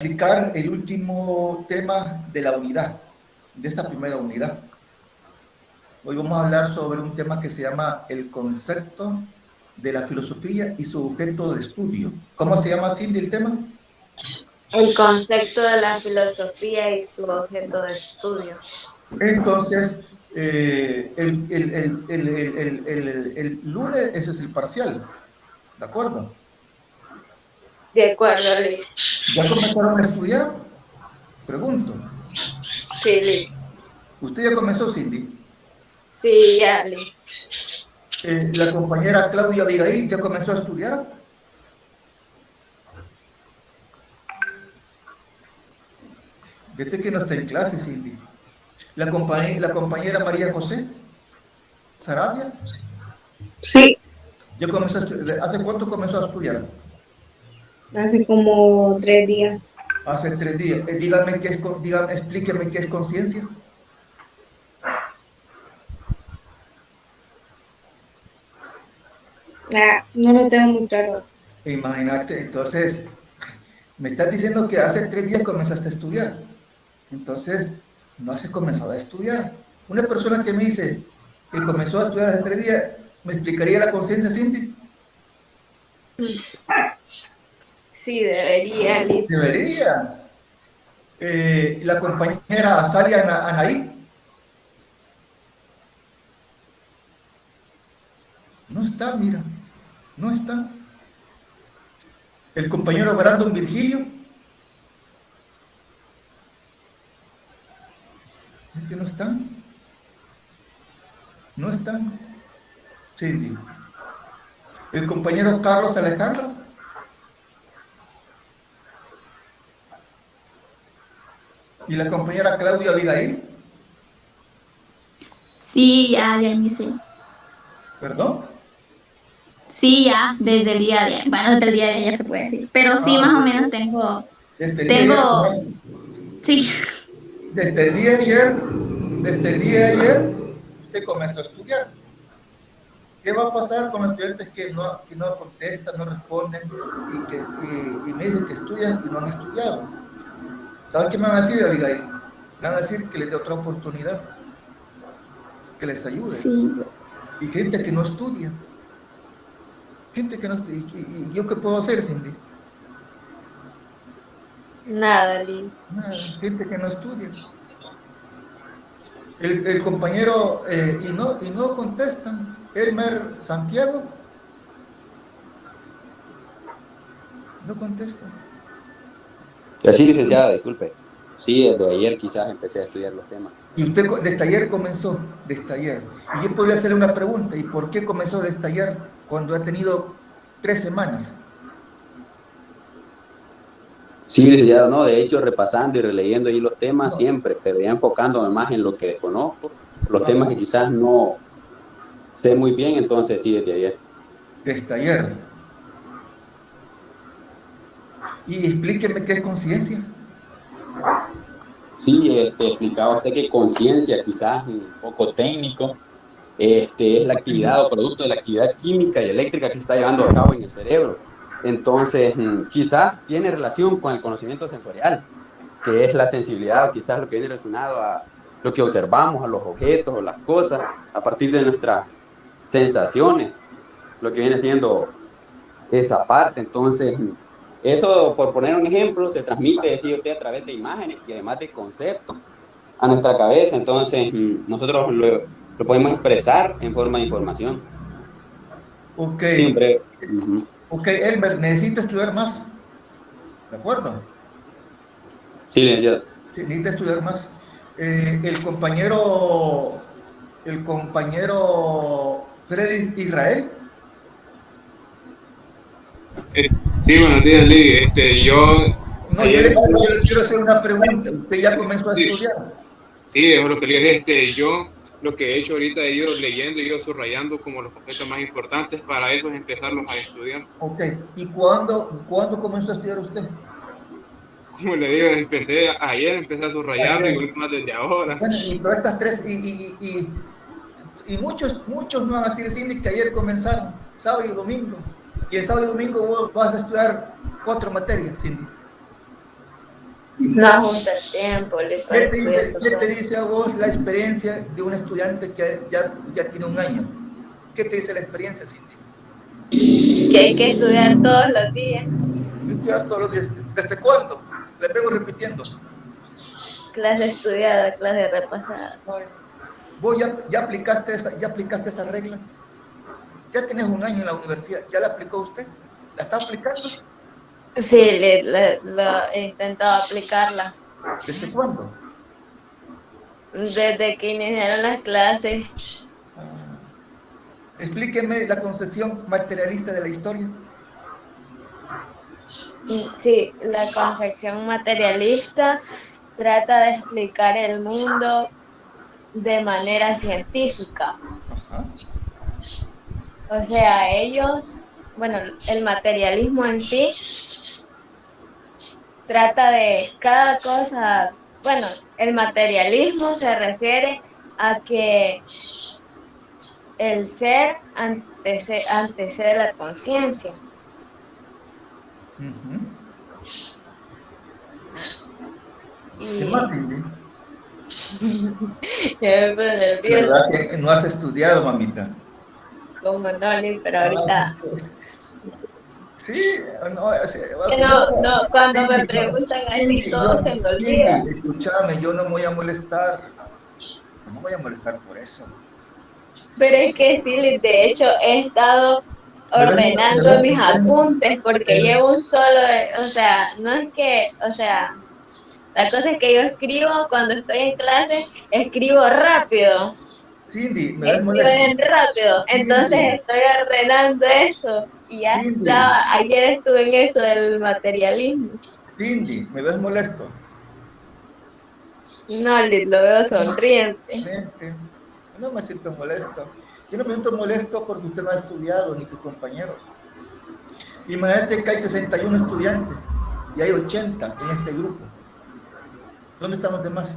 Explicar el último tema de la unidad, de esta primera unidad. Hoy vamos a hablar sobre un tema que se llama el concepto de la filosofía y su objeto de estudio. ¿Cómo se llama, Cindy, el tema? El concepto de la filosofía y su objeto de estudio. Entonces, el lunes ese es el parcial, ¿de acuerdo? De acuerdo, Lee. ¿Ya comenzaron a estudiar? Pregunto. Sí, Lee. ¿Usted ya comenzó, Cindy? Sí, ya, Lee. ¿La compañera Claudia Abigail ya comenzó a estudiar? Vete que no está en clase, Cindy. La compañera María José Sarabia, Sí, ya comenzó a estudiar. ¿Hace cuánto comenzó a estudiar? hace como 3 días. Hace 3 días. Dígame qué es, explíqueme qué es conciencia. No lo tengo muy claro. Imagínate, entonces, me estás diciendo que hace 3 días comenzaste a estudiar. Entonces, no has comenzado a estudiar. Una persona que me dice que comenzó a estudiar hace 3 días, ¿me explicaría la conciencia, Cindy? Sí, debería, Lee. Debería. La compañera Azalia Anaí. No está, mira. No está. El compañero Brandon Virgilio. ¿Es que no están? No están. Cindy. El compañero Carlos Alejandro. Y la compañera Claudia Abigail. Sí, ya inicié. ¿Perdón? Sí, ya, desde el día de, bueno, desde el día de ayer se puede decir, pero sí, más o menos Desde el día de ayer. tengo, sí, Desde el día de ayer, desde el día de ayer, usted comenzó a estudiar. ¿Qué va a pasar con los estudiantes que no contestan, no responden y me dicen que estudian y no han estudiado? ¿Sabes qué me van a decir, Abigail? Me van a decir que les dé otra oportunidad, que les ayude. sí. Y gente que no estudia. Gente que no estudia. ¿Y yo qué puedo hacer, Cindy? Nada, Lee. Nada, gente que no estudia. El compañero, y no contestan. Elmer Santiago, no contestan. Sí, licenciada, disculpe. Sí, desde ayer quizás empecé a estudiar los temas. Y usted desde ayer comenzó, desde ayer. Y yo podría hacerle una pregunta, ¿y por qué comenzó desde ayer cuando ha tenido 3 semanas? Sí, licenciado, no, de hecho repasando y releyendo ahí los temas No, siempre, pero ya enfocándome más en lo que desconozco, los temas ajá, que quizás no sé muy bien, entonces sí, desde ayer. desde ayer. Y explíqueme qué es conciencia. Sí, explicaba usted que conciencia, quizás un poco técnico, es la actividad o producto de la actividad química y eléctrica que se está llevando a cabo en el cerebro. Entonces, quizás tiene relación con el conocimiento sensorial, que es la sensibilidad o quizás lo que viene relacionado a lo que observamos, a los objetos o las cosas, a partir de nuestras sensaciones, lo que viene siendo esa parte. Entonces, eso, por poner un ejemplo, se transmite, decía usted, a través de imágenes y además de conceptos a nuestra cabeza. Entonces, nosotros lo podemos expresar en forma de información. Ok, Siempre. ok, Elmer, necesita estudiar más, ¿de acuerdo? Sí, licenciado. Sí, necesita estudiar más. El compañero Freddy Israel. Sí, buenos días, Lee. Yo No, yo ayer, le quiero hacer una pregunta. ¿Usted ya comenzó a sí, estudiar? sí, es lo que le dije. Yo lo que he hecho ahorita he ido leyendo, he ido subrayando como los conceptos más importantes para eso es empezarlos a estudiar. Ok. ¿Y cuándo comenzó a estudiar usted? Como le digo, empecé a subrayarlo y Ayer. voy más desde ahora. Bueno, y todas estas tres, y muchos me van a decir, Cindy, que ayer comenzaron, sábado y domingo. Y el sábado y domingo vos vas a estudiar 4 materias, Cindy. No ajusta el tiempo, le ¿Qué te dice a vos la experiencia de un estudiante que ya tiene un año? ¿Qué te dice la experiencia, Cindy? Que hay que estudiar todos los días. Estudiar todos los días. ¿Desde cuándo? Le vengo repitiendo. Clase estudiada, clase repasada. ¿Vos ya aplicaste esa regla? Ya tenés un año en la universidad. ¿Ya la aplicó usted? ¿La está aplicando? Sí, lo he intentado aplicarla. ¿Desde cuándo? Desde que iniciaron las clases. Explíqueme la concepción materialista de la historia. Sí, la concepción materialista trata de explicar el mundo de manera científica. Ajá. O sea, ellos, bueno, el materialismo en sí trata de cada cosa, bueno, el materialismo se refiere a que el ser antecede la conciencia. Uh-huh. Y ¿Qué más, Cindy? ya me puse nerviosa. ¿Verdad que no has estudiado, mamita? Como no, pero ahorita. Sí, no, Cuando me preguntan así, todo se me olvida. Escúchame, yo no me voy a molestar. No me voy a molestar por eso. Pero es que sí, de hecho, he estado ordenando mis apuntes porque llevo un solo, o sea, no es que, o sea, la cosa es que yo escribo cuando estoy en clase, escribo rápido. Cindy, me ves molesto. Rápido, entonces estoy ordenando eso y ya estaba, ayer estuve en eso del materialismo. Cindy, me ves molesto. No, lo veo sonriente. No me siento molesto. Yo no me siento molesto porque usted no ha estudiado, ni tus compañeros. Imagínate que hay 61 estudiantes y hay 80 en este grupo. ¿Dónde están los demás?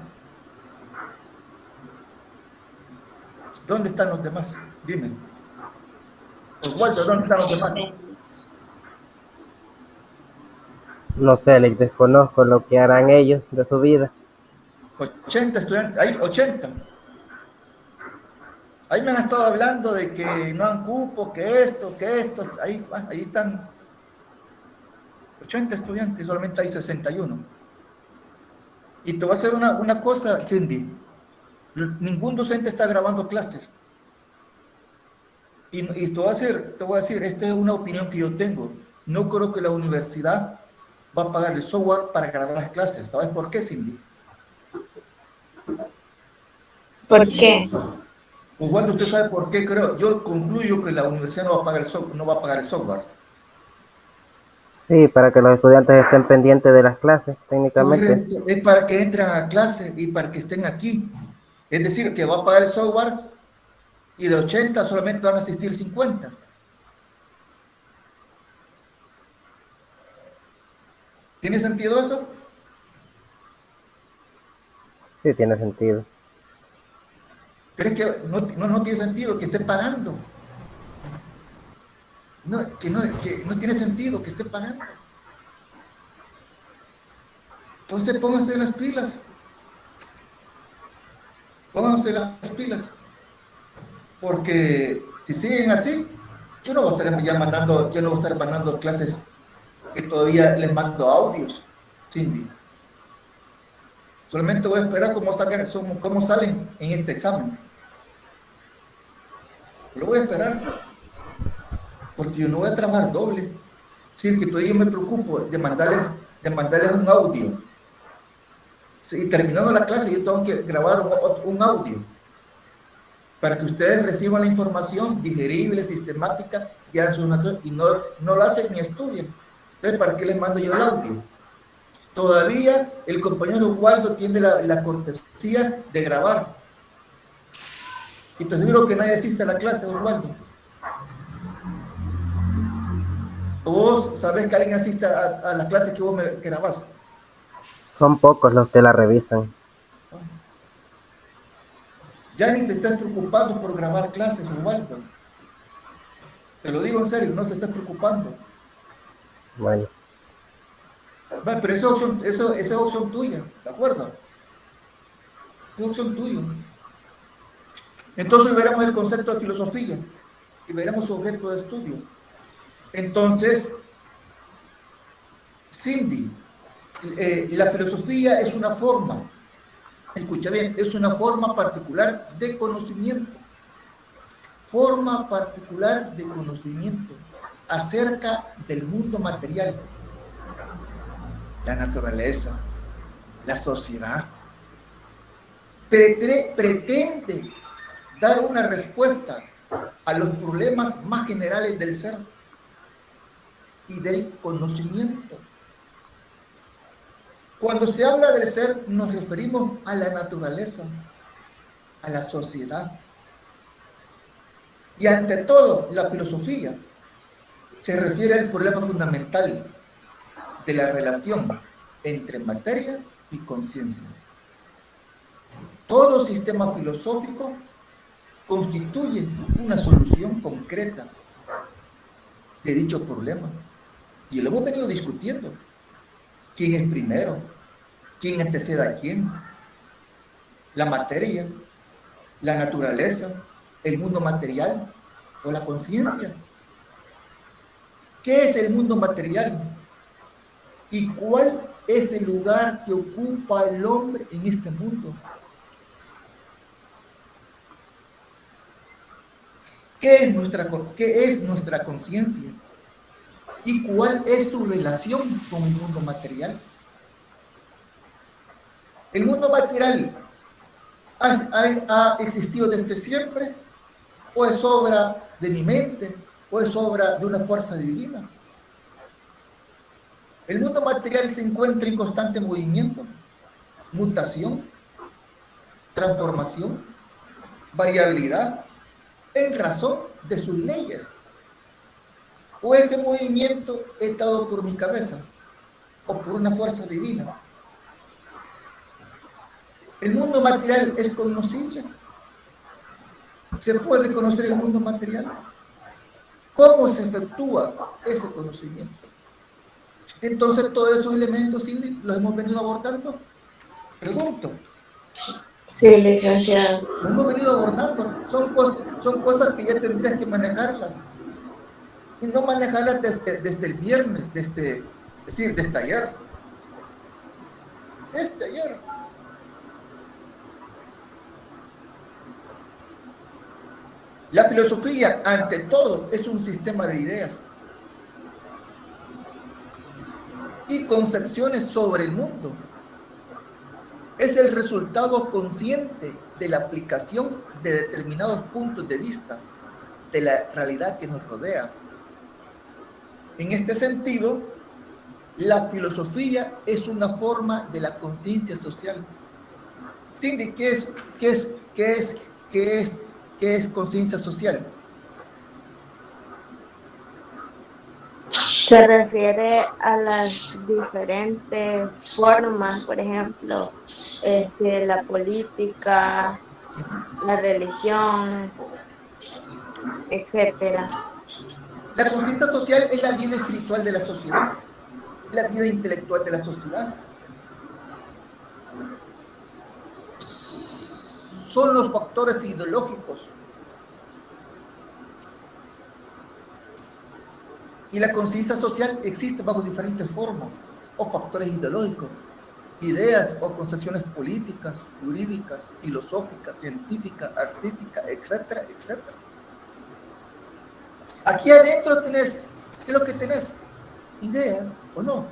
¿Dónde están los demás? Dime. Oswaldo, ¿dónde están los demás? No sé, les desconozco lo que harán ellos de su vida. 80 estudiantes, hay 80. Ahí me han estado hablando de que no han cupo, que esto, ahí están 80 estudiantes, solamente hay 61. Y te voy a hacer una cosa, Cindy. Ningún docente está grabando clases. Y te voy a decir, esta es una opinión que yo tengo. No creo que la universidad va a pagar el software para grabar las clases. ¿Sabes por qué, Cindy? ¿Por qué? Oswaldo, ¿usted sabe por qué? Creo, yo concluyo que la universidad no va a pagar el software. Sí, para que los estudiantes estén pendientes de las clases, técnicamente. Correcto, es para que entren a clase y para que estén aquí. Es decir, que va a pagar el software y de 80 solamente van a asistir 50. ¿Tiene sentido eso? Sí, tiene sentido. Pero es que no tiene sentido que esté pagando. Que no tiene sentido que esté pagando. Entonces pónganse las pilas. Pónganse las pilas. Porque si siguen así, yo no voy a estar mandando clases que todavía les mando audios, Cindy. Solamente voy a esperar cómo salen en este examen. Lo voy a esperar. Porque yo no voy a trabajar doble. Es decir, que todavía me preocupo de mandarles un audio. Y terminando la clase, yo tengo que grabar un audio para que ustedes reciban la información digerible, sistemática, y no lo hacen ni estudian. Entonces, ¿para qué les mando yo el audio? Todavía el compañero Oswaldo tiene la cortesía de grabar. Y te aseguro que nadie asiste a la clase, Oswaldo. ¿Vos sabés que alguien asiste a las clases que vos me grabás? Son pocos los que la revisan. Ya ni te estás preocupando por grabar clases, Oswaldo. Te lo digo en serio, no te estás preocupando. Bueno. Va, pero esa es opción tuya, ¿de acuerdo? Esa es opción tuya. Entonces veremos el concepto de filosofía y veremos su objeto de estudio. Entonces, Cindy, la filosofía es una forma, escucha bien, es una forma particular de conocimiento. Forma particular de conocimiento acerca del mundo material, la naturaleza, la sociedad. Pretende dar una respuesta a los problemas más generales del ser y del conocimiento. Cuando se habla del ser, nos referimos a la naturaleza, a la sociedad. Y ante todo, la filosofía se refiere al problema fundamental de la relación entre materia y conciencia. Todo sistema filosófico constituye una solución concreta de dicho problema. Y lo hemos venido discutiendo. ¿Quién es primero? ¿Quién antecede a quién? ¿La materia? ¿La naturaleza? ¿El mundo material? ¿O la conciencia? ¿Qué es el mundo material? ¿Y cuál es el lugar que ocupa el hombre en este mundo? ¿Qué es nuestra conciencia? ¿Y cuál es su relación con el mundo material? ¿El mundo material ha existido desde siempre? ¿O es obra de mi mente? ¿O es obra de una fuerza divina? El mundo material se encuentra en constante movimiento, mutación, transformación, variabilidad, en razón de sus leyes. ¿O ese movimiento es dado por mi cabeza o por una fuerza divina? ¿El mundo material es conocible? ¿Se puede conocer el mundo material? ¿Cómo se efectúa ese conocimiento? Entonces, todos esos elementos, Cindy, los hemos venido abordando. Pregunto. Sí, licenciado. Los hemos venido abordando. Son cosas que ya tendrías que manejarlas. Y no manejarlas desde el viernes, es decir, desde ayer. Desde ayer. La filosofía, ante todo, es un sistema de ideas y concepciones sobre el mundo. Es el resultado consciente de la aplicación de determinados puntos de vista de la realidad que nos rodea. En este sentido, la filosofía es una forma de la conciencia social. Cindy, ¿qué es conciencia social? Se refiere a las diferentes formas, por ejemplo, la política, la religión, etcétera. La conciencia social es la vida espiritual de la sociedad, la vida intelectual de la sociedad. Son los factores ideológicos. Y la conciencia social existe bajo diferentes formas o factores ideológicos, ideas o concepciones políticas, jurídicas, filosóficas, científicas, artísticas, etcétera, etcétera. Aquí adentro tenés, ¿qué es lo que tenés? Ideas, ¿o no?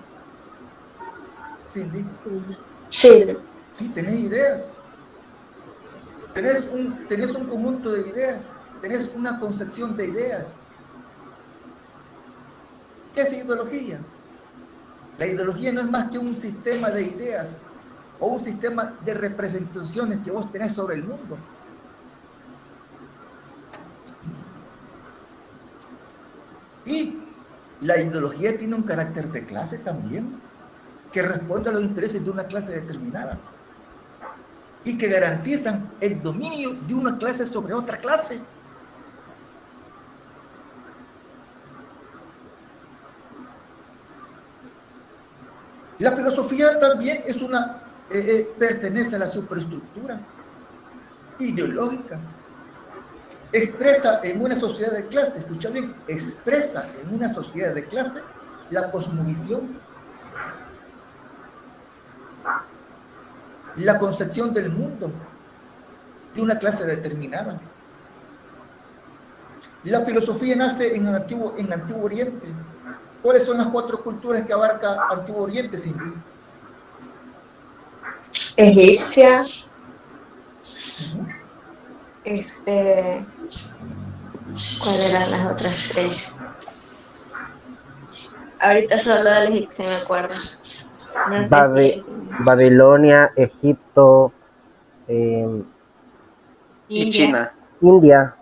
Cindy. Sí. Sí, tenés ideas. Tenés un conjunto de ideas, tenés una concepción de ideas. ¿Qué es ideología? La ideología no es más que un sistema de ideas o un sistema de representaciones que vos tenés sobre el mundo. Y la ideología tiene un carácter de clase también, que responde a los intereses de una clase determinada y que garantizan el dominio de una clase sobre otra clase. La filosofía también es pertenece a la superestructura ideológica. Expresa en una sociedad de clase, escucha bien, expresa en una sociedad de clase la cosmovisión, la concepción del mundo de una clase determinada. La filosofía nace en Antiguo Oriente. ¿Cuáles son las 4 culturas que abarca Antiguo Oriente, Cindy? Egipcia, ¿cuáles eran las otras 3? Ahorita solo de la egipcia me acuerdo. No sé si... Babilonia, Egipto, y China. India.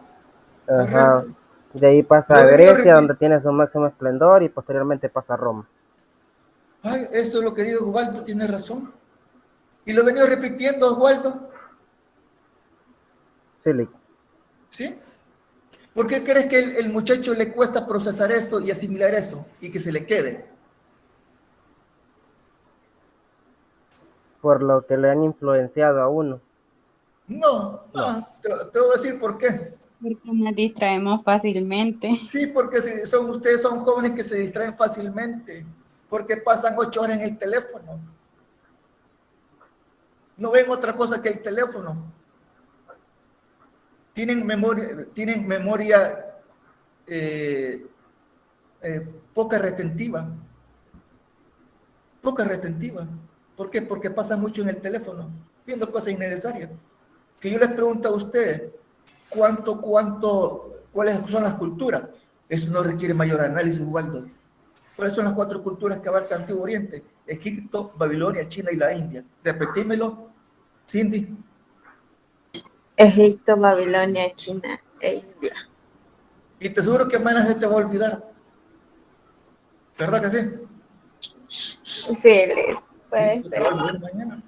Ajá. Correcto. De ahí pasa a Grecia, donde tiene su máximo esplendor, y posteriormente pasa a Roma. Ay, eso es lo que digo, Osvaldo, tiene razón. Y lo he venido repitiendo, Osvaldo. ¿Sí? ¿Por qué crees que el muchacho le cuesta procesar esto y asimilar eso y que se le quede? Por lo que le han influenciado a uno. No. Te voy a decir por qué. Porque nos distraemos fácilmente. Sí, porque ustedes son jóvenes que se distraen fácilmente, porque pasan 8 horas en el teléfono. No ven otra cosa que el teléfono. Tienen memoria poca retentiva. Poca retentiva. ¿Por qué? Porque pasan mucho en el teléfono, viendo cosas innecesarias. Que yo les pregunto a ustedes, ¿cuáles son las culturas? Eso no requiere mayor análisis, Ubaldo. ¿Cuáles son las 4 culturas que abarca Antiguo Oriente? Egipto, Babilonia, China y la India. Repetímelo, Cindy. Egipto, Babilonia, China e India. Y te aseguro que mañana se te va a olvidar. ¿Verdad que sí? Sí, puede Sí, ser. Mañana.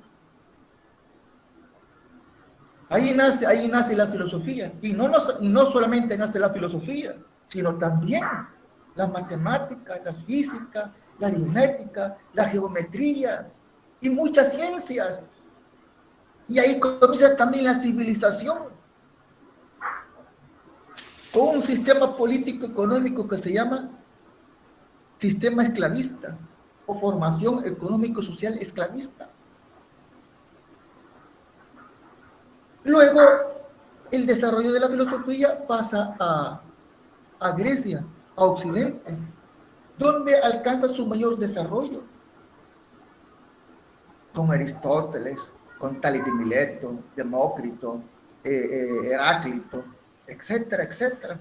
Ahí nace la filosofía. Y no solamente nace la filosofía, sino también las matemáticas, la física, la aritmética, la geometría y muchas ciencias. Y ahí comienza también la civilización, con un sistema político económico que se llama sistema esclavista o formación económico-social esclavista. Luego, el desarrollo de la filosofía pasa a Grecia, a Occidente, donde alcanza su mayor desarrollo, con Aristóteles, con Tales de Mileto, Demócrito, Heráclito, etcétera, etcétera.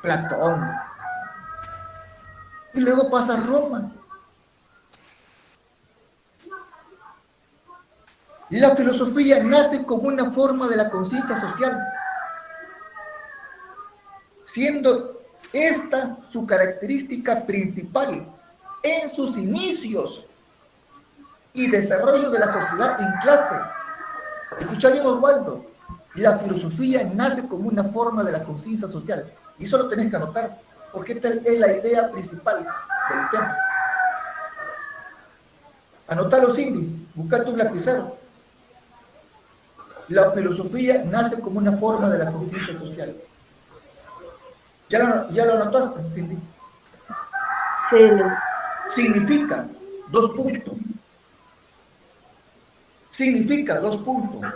Platón. Y luego pasa a Roma. La filosofía nace como una forma de la conciencia social, siendo esta su característica principal en sus inicios y desarrollo de la sociedad en clase. Escucha bien, Osvaldo, la filosofía nace como una forma de la conciencia social, y eso lo tenés que anotar, porque esta es la idea principal del tema. Anótalo, Cindy, buscate un lapicero. La filosofía nace como una forma de la conciencia social. ¿Ya lo anotaste, Cindy? Sí. Significa, 2 puntos. Significa, 2 puntos.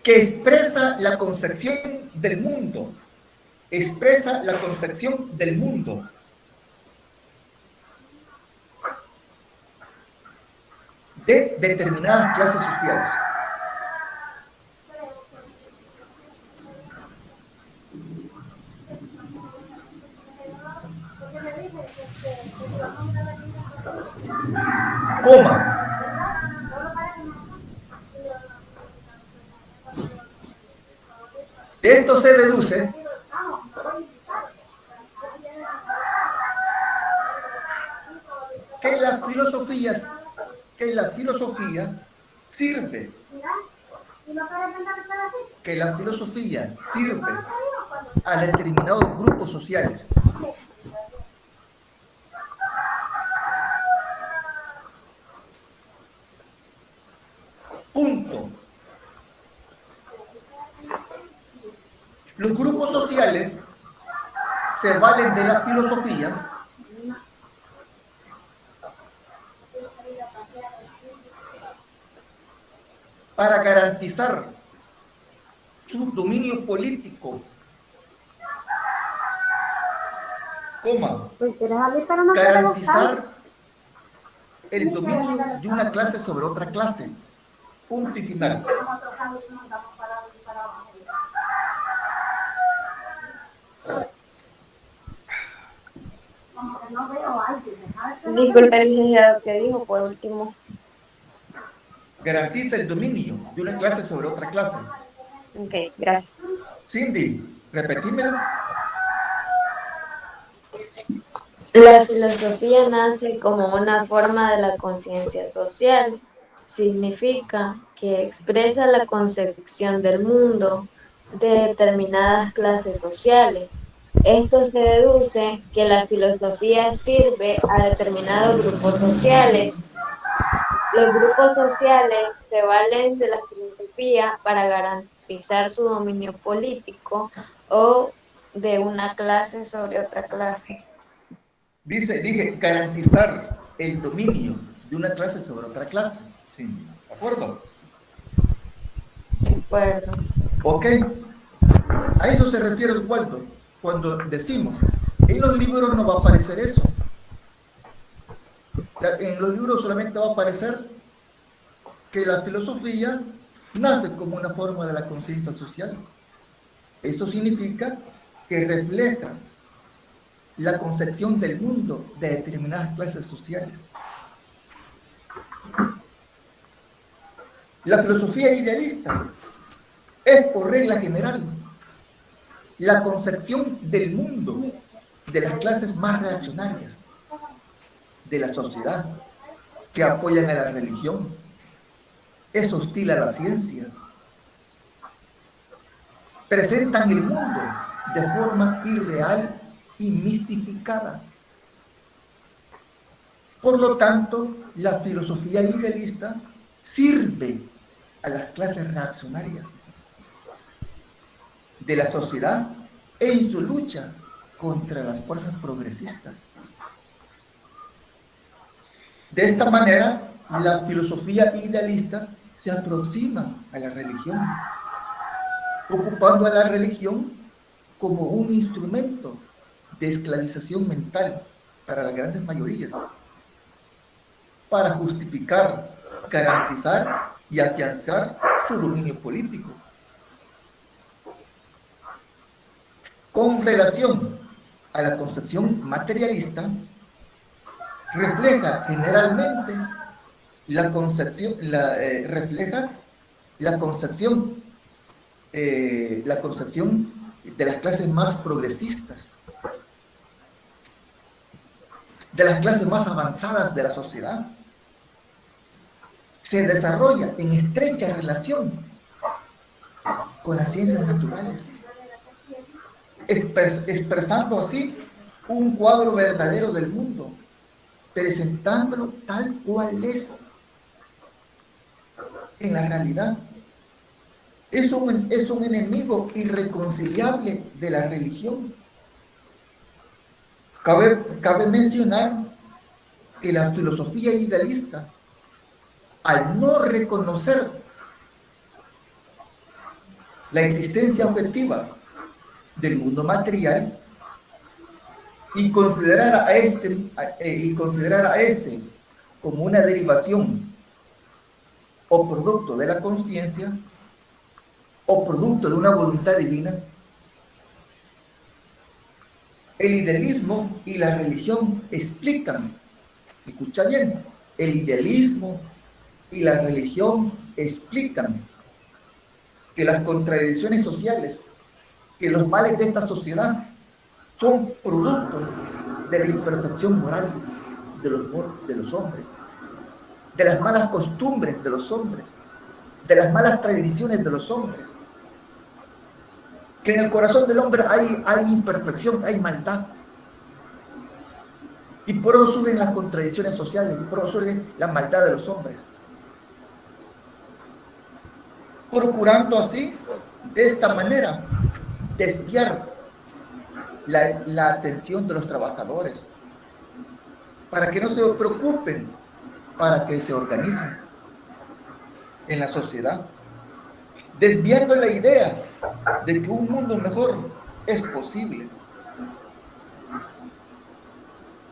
Que expresa la concepción del mundo. Expresa la concepción del mundo. De determinadas clases sociales. Coma. De esto se deduce que la filosofía sirve que la filosofía sirve a determinados grupos sociales. Punto. Los grupos sociales se valen de la filosofía para garantizar su dominio político, garantizar el dominio de una clase sobre otra clase. Punto y final. Disculpe, licenciado, ¿qué dijo por último? Garantiza el dominio de una clase sobre otra clase. Ok, gracias. Cindy, repetímelo. La filosofía nace como una forma de la conciencia social. Significa que expresa la concepción del mundo de determinadas clases sociales. Esto se deduce que la filosofía sirve a determinados grupos sociales. Los grupos sociales se valen de la filosofía para garantizar su dominio político o de una clase sobre otra clase. Dije, garantizar el dominio de una clase sobre otra clase. Sí, ¿de acuerdo? De acuerdo. Ok. A eso se refiere cuando decimos, en los libros no va a aparecer eso. En los libros solamente va a aparecer que la filosofía nace como una forma de la conciencia social. Eso significa que refleja la concepción del mundo de determinadas clases sociales. La filosofía idealista es, por regla general, la concepción del mundo de las clases más reaccionarias de la sociedad, que apoyan a la religión, es hostil a la ciencia, presentan el mundo de forma irreal y mistificada. Por lo tanto, la filosofía idealista sirve a las clases reaccionarias de la sociedad en su lucha contra las fuerzas progresistas. De esta manera, la filosofía idealista se aproxima a la religión, ocupando a la religión como un instrumento de esclavización mental para las grandes mayorías, para justificar, garantizar y afianzar su dominio político. Con relación a la concepción materialista, refleja generalmente la concepción de las clases más progresistas, de las clases más avanzadas de la sociedad. Se desarrolla en estrecha relación con las ciencias naturales, expresando así un cuadro verdadero del mundo, presentándolo tal cual es en la realidad. Es un enemigo irreconciliable de la religión. Cabe mencionar que la filosofía idealista, al no reconocer la existencia objetiva del mundo material y considerar a este como una derivación o producto de la conciencia o producto de una voluntad divina, el idealismo y la religión explican, escucha bien, el idealismo y la religión explican que las contradicciones sociales, que los males de esta sociedad son producto de la imperfección moral de los hombres, de las malas costumbres de los hombres, de las malas tradiciones de los hombres, que en el corazón del hombre hay imperfección, hay maldad. Y por eso surgen las contradicciones sociales, y por eso surge la maldad de los hombres. Procurando así, de esta manera, desviar la atención de los trabajadores, para que no se preocupen, para que se organicen en la sociedad, desviando la idea de que un mundo mejor es posible.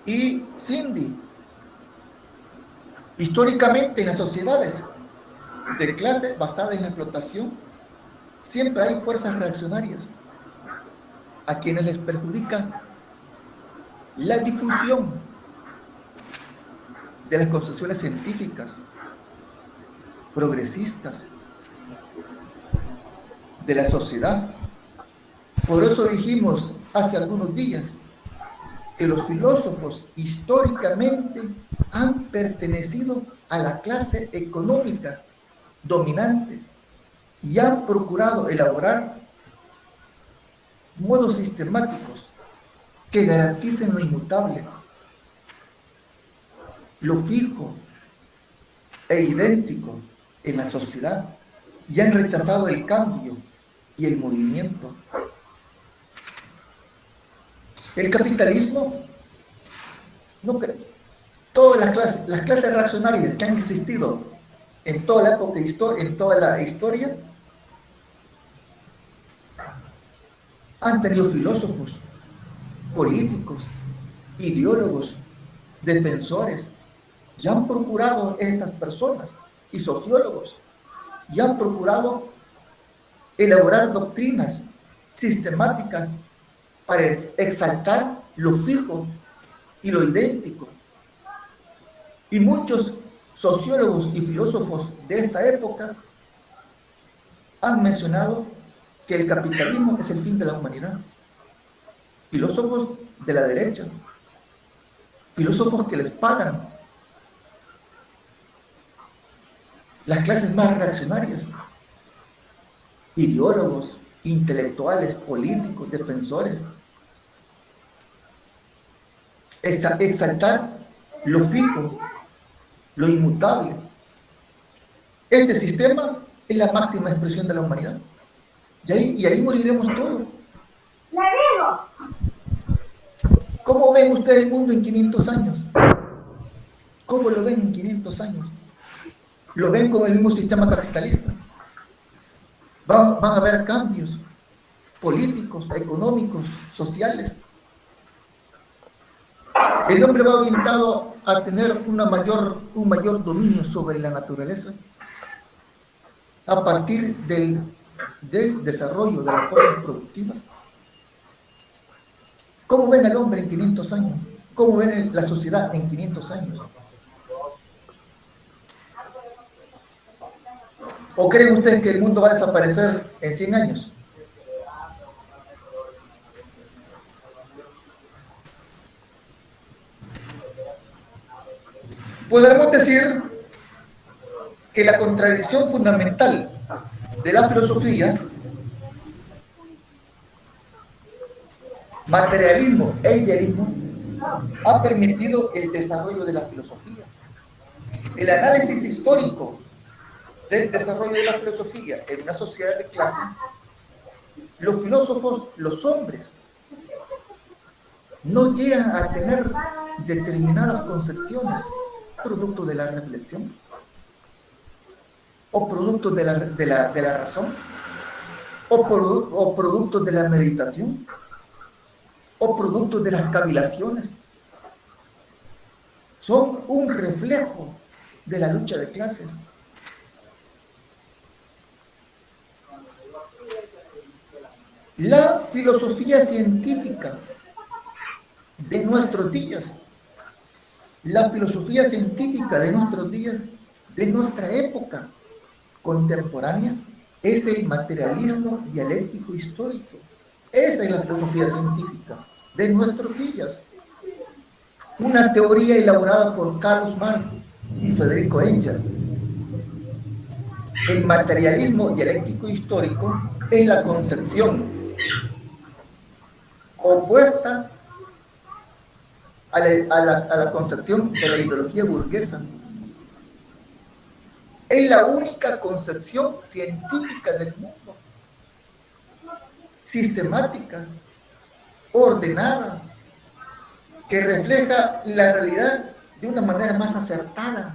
Y Cindy, históricamente en las sociedades de clase basada en la explotación, siempre hay fuerzas reaccionarias a quienes les perjudica la difusión de las concepciones científicas, progresistas, de la sociedad. Por eso dijimos hace algunos días que los filósofos históricamente han pertenecido a la clase económica dominante y han procurado elaborar modos sistemáticos que garanticen lo inmutable, lo fijo e idéntico en la sociedad, y han rechazado el cambio y el movimiento. El capitalismo, no creo, todas las clases reaccionarias que han existido en toda la época, en toda la historia, han tenido filósofos, políticos, ideólogos, defensores, y han procurado estas personas, y sociólogos, y han procurado elaborar doctrinas sistemáticas para exaltar lo fijo y lo idéntico. Y muchos sociólogos y filósofos de esta época han mencionado que el capitalismo es el fin de la humanidad. Filósofos de la derecha, filósofos que les pagan, las clases más reaccionarias, ideólogos, intelectuales, políticos, defensores. Exaltar lo fijo, lo inmutable. Este sistema es la máxima expresión de la humanidad. Y ahí moriremos todos. ¿Cómo ven ustedes el mundo en 500 años? ¿Cómo lo ven en 500 años? ¿Lo ven con el mismo sistema capitalista? Van a haber cambios políticos, económicos, sociales. El hombre va orientado a tener un mayor dominio sobre la naturaleza a partir del desarrollo de las fuerzas productivas. ¿Cómo ven al hombre en 500 años? ¿Cómo ven la sociedad en 500 años? ¿O creen ustedes que el mundo va a desaparecer en 100 años? Podemos decir que la contradicción fundamental de la filosofía, materialismo e idealismo, ha permitido el desarrollo de la filosofía. El análisis histórico del desarrollo de la filosofía en una sociedad de clase, los filósofos, los hombres, no llegan a tener determinadas concepciones producto de la reflexión o producto de la razón o producto de la meditación o producto de las cavilaciones. Son un reflejo de la lucha de clases. La filosofía científica de nuestros días, la filosofía científica de nuestros días, de nuestra época contemporánea, es el materialismo dialéctico histórico. Esa es la filosofía científica de nuestros días. Una teoría elaborada por Karl Marx y Federico Engels. El materialismo dialéctico histórico es la concepción opuesta a la concepción de la ideología burguesa. Es la única concepción científica del mundo, sistemática, ordenada, que refleja la realidad de una manera más acertada,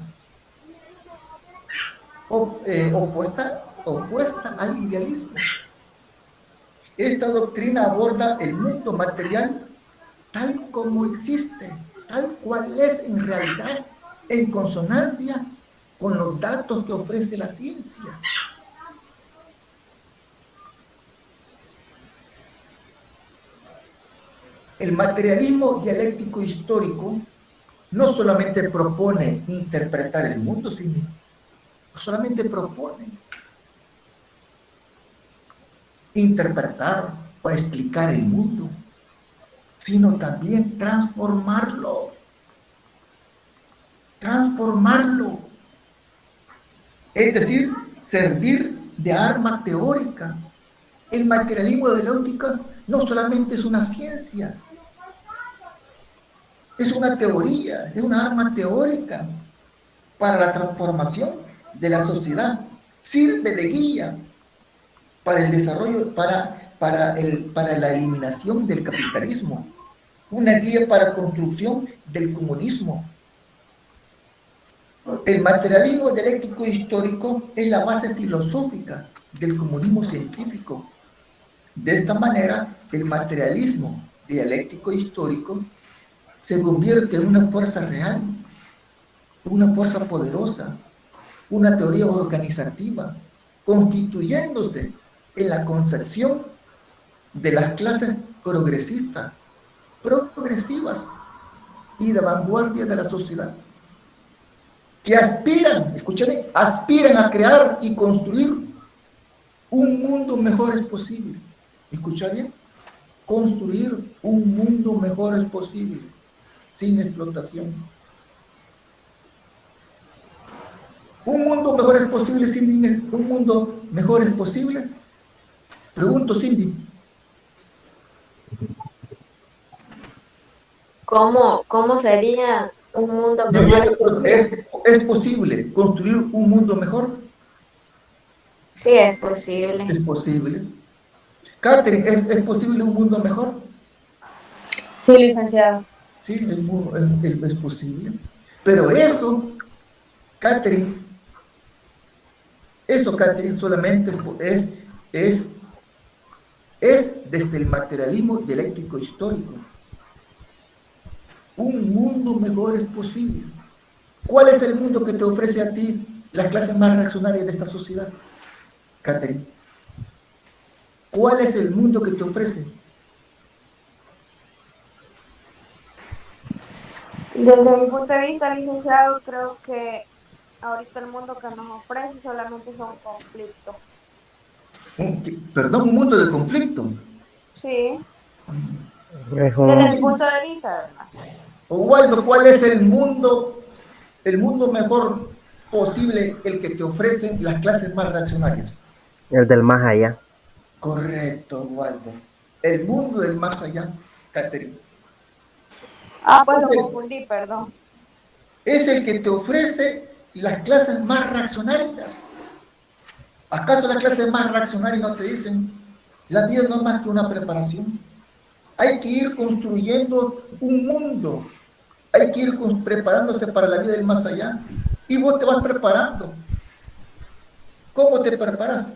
opuesta al idealismo. Esta doctrina aborda el mundo material tal como existe, tal cual es en realidad, en consonancia con los datos que ofrece la ciencia. El materialismo dialéctico histórico no solamente propone interpretar el mundo, sino solamente propone interpretar o explicar el mundo, sino también transformarlo. Es decir, servir de arma teórica. El materialismo dialéctico no solamente es una ciencia, es una teoría, es una arma teórica para la transformación de la sociedad. Sirve de guía para el desarrollo, para la eliminación del capitalismo, una guía para la construcción del comunismo. El materialismo dialéctico histórico es la base filosófica del comunismo científico. De esta manera, el materialismo dialéctico histórico se convierte en una fuerza real, una fuerza poderosa, una teoría organizativa, constituyéndose en la concepción de las clases progresivas y de vanguardia de la sociedad, que aspiran, escúchame, aspiran a crear y construir un mundo mejor es posible. ¿Escucha bien? Construir un mundo mejor es posible, sin explotación. ¿Un mundo mejor es posible sin dinero? ¿Un mundo mejor es posible? Pregunto, Cindy. ¿Cómo sería un mundo mejor? ¿Es posible construir un mundo mejor? Sí, es posible. Es posible. Catherine, ¿es posible un mundo mejor? Sí, licenciado. Sí, es posible. Pero eso, Catherine, solamente es desde el materialismo dialéctico histórico. Un mundo mejor es posible. ¿Cuál es el mundo que te ofrece a ti las clases más reaccionarias de esta sociedad, Catherine? ¿Cuál es el mundo que te ofrece? Desde mi punto de vista, licenciado, creo que ahorita el mundo que nos ofrece solamente son conflictos. Perdón, un mundo de conflicto. Sí. Desde mi punto de vista, ¿verdad? Oswaldo, ¿cuál es el mundo mejor posible, el que te ofrecen las clases más reaccionarias? El del más allá. Correcto, Oswaldo. El mundo del más allá, Catherine. Pues lo confundí, perdón. Es el que te ofrece las clases más reaccionarias. ¿Acaso las clases más reaccionarias no te dicen, la vida no es más que una preparación? Hay que ir construyendo un mundo. Hay que ir preparándose para la vida del más allá. Y vos te vas preparando. ¿Cómo te preparas?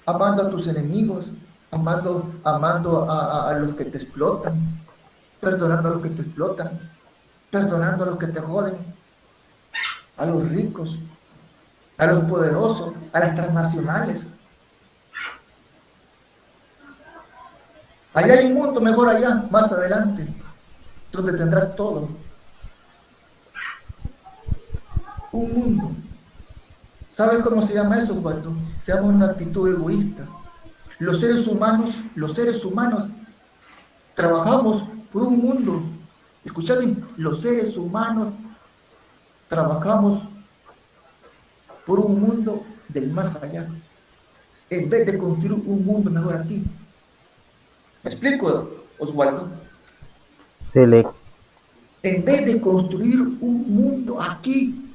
Amando a tus enemigos, amando a los que te explotan, perdonando a los que te explotan, perdonando a los que te joden, a los ricos, a los poderosos, a las transnacionales. Allá hay un mundo mejor allá, más adelante, donde tendrás todo. Un mundo. ¿Sabes cómo se llama eso, Osvaldo? Se llama una actitud egoísta. Los seres humanos trabajamos por un mundo. Escucha bien, los seres humanos trabajamos por un mundo del más allá, en vez de construir un mundo mejor aquí. ¿Me explico, Oswaldo? Sí, Lick. En vez de construir un mundo aquí,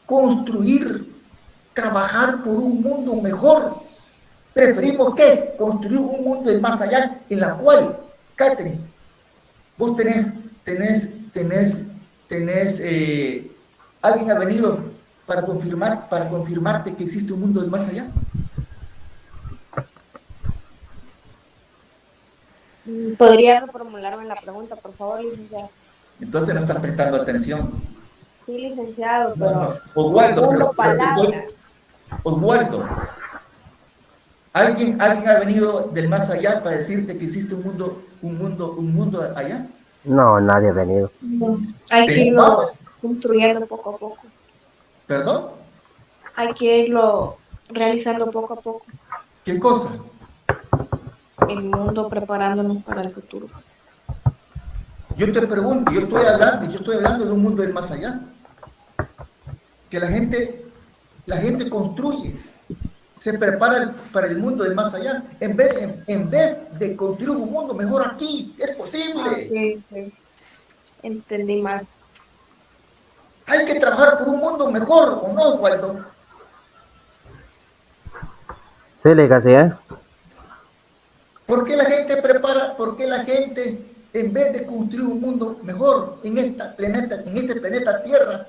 construir, trabajar por un mundo mejor, preferimos ¿qué? Construir un mundo del más allá, en la cual, Catherine, vos alguien ha venido para confirmarte que existe un mundo del más allá. ¿Podría reformularme la pregunta, por favor, licenciado? Entonces no estás prestando atención. Sí, licenciado, No, pero no. Oswaldo, palabras. Oswaldo, ¿alguien ha venido del más allá para decirte que existe un mundo allá? No, nadie ha venido. No. Hay que irlo construyendo poco a poco. ¿Perdón? Hay que irlo realizando poco a poco. ¿Qué cosa? El mundo preparándonos para el futuro. Yo te pregunto, yo estoy hablando de un mundo del más allá. Que la gente construye, se prepara para el mundo del más allá, en vez de construir un mundo mejor aquí. Es posible. Sí, sí. Entendí mal. Hay que trabajar por un mundo mejor, ¿o no, Waldo? Sí, Lick, así es. ¿Por qué la gente, en vez de construir un mundo mejor en este planeta Tierra,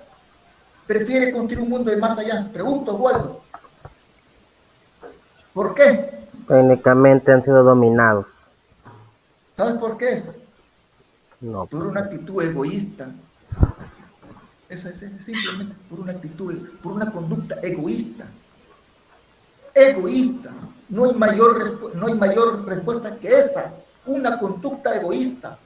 prefiere construir un mundo de más allá? Pregunto, Waldo. ¿Por qué? Técnicamente han sido dominados. ¿Sabes por qué es? No. Por una actitud egoísta. Eso es simplemente por una actitud, por una conducta egoísta. Egoísta. No hay mayor respuesta que esa. Una conducta egoísta.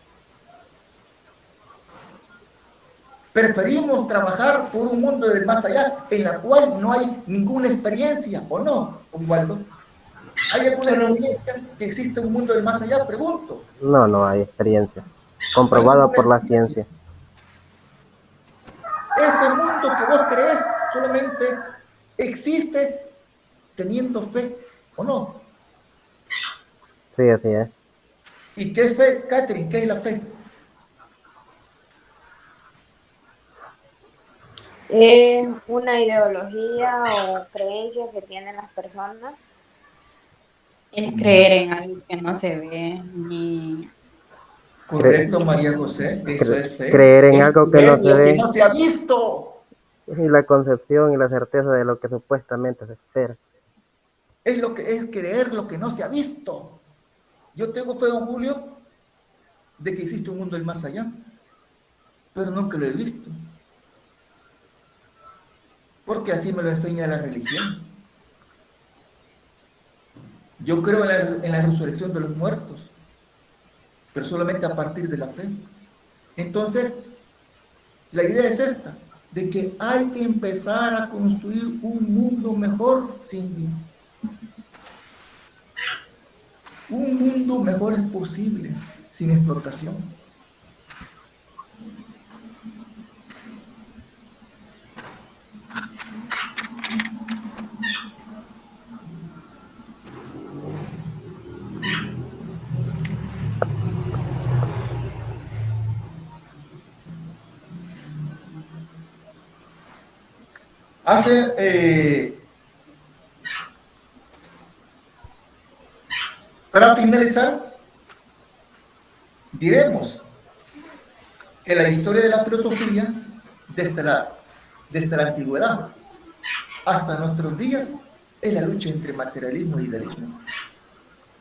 Preferimos trabajar por un mundo del más allá, en la cual no hay ninguna experiencia, ¿o no, Oswaldo? ¿Hay alguna experiencia que existe un mundo del más allá? Pregunto. No, no hay experiencia. Comprobada por la ciencia. Ese mundo que vos crees solamente existe teniendo fe, ¿o no? Sí, así es. ¿Y qué es fe, Catherine? ¿Qué es la fe? Es una ideología o creencia que tienen las personas. Es creer en algo que no se ve ni... Correcto, María José, eso es fe. Creer en Es algo que creer no se lo que ve. no se ha visto. Y la concepción y la certeza de lo que supuestamente se espera. Es creer lo que no se ha visto. Yo tengo fe, don Julio, de que existe un mundo del más allá, pero nunca lo he visto. Porque así me lo enseña la religión. Yo creo en la resurrección de los muertos, pero solamente a partir de la fe. Entonces, la idea es esta, de que hay que empezar a construir un mundo mejor, Cindy. Un mundo mejor es posible, sin explotación. Para finalizar, diremos que la historia de la filosofía, desde la antigüedad hasta nuestros días, es la lucha entre materialismo e idealismo.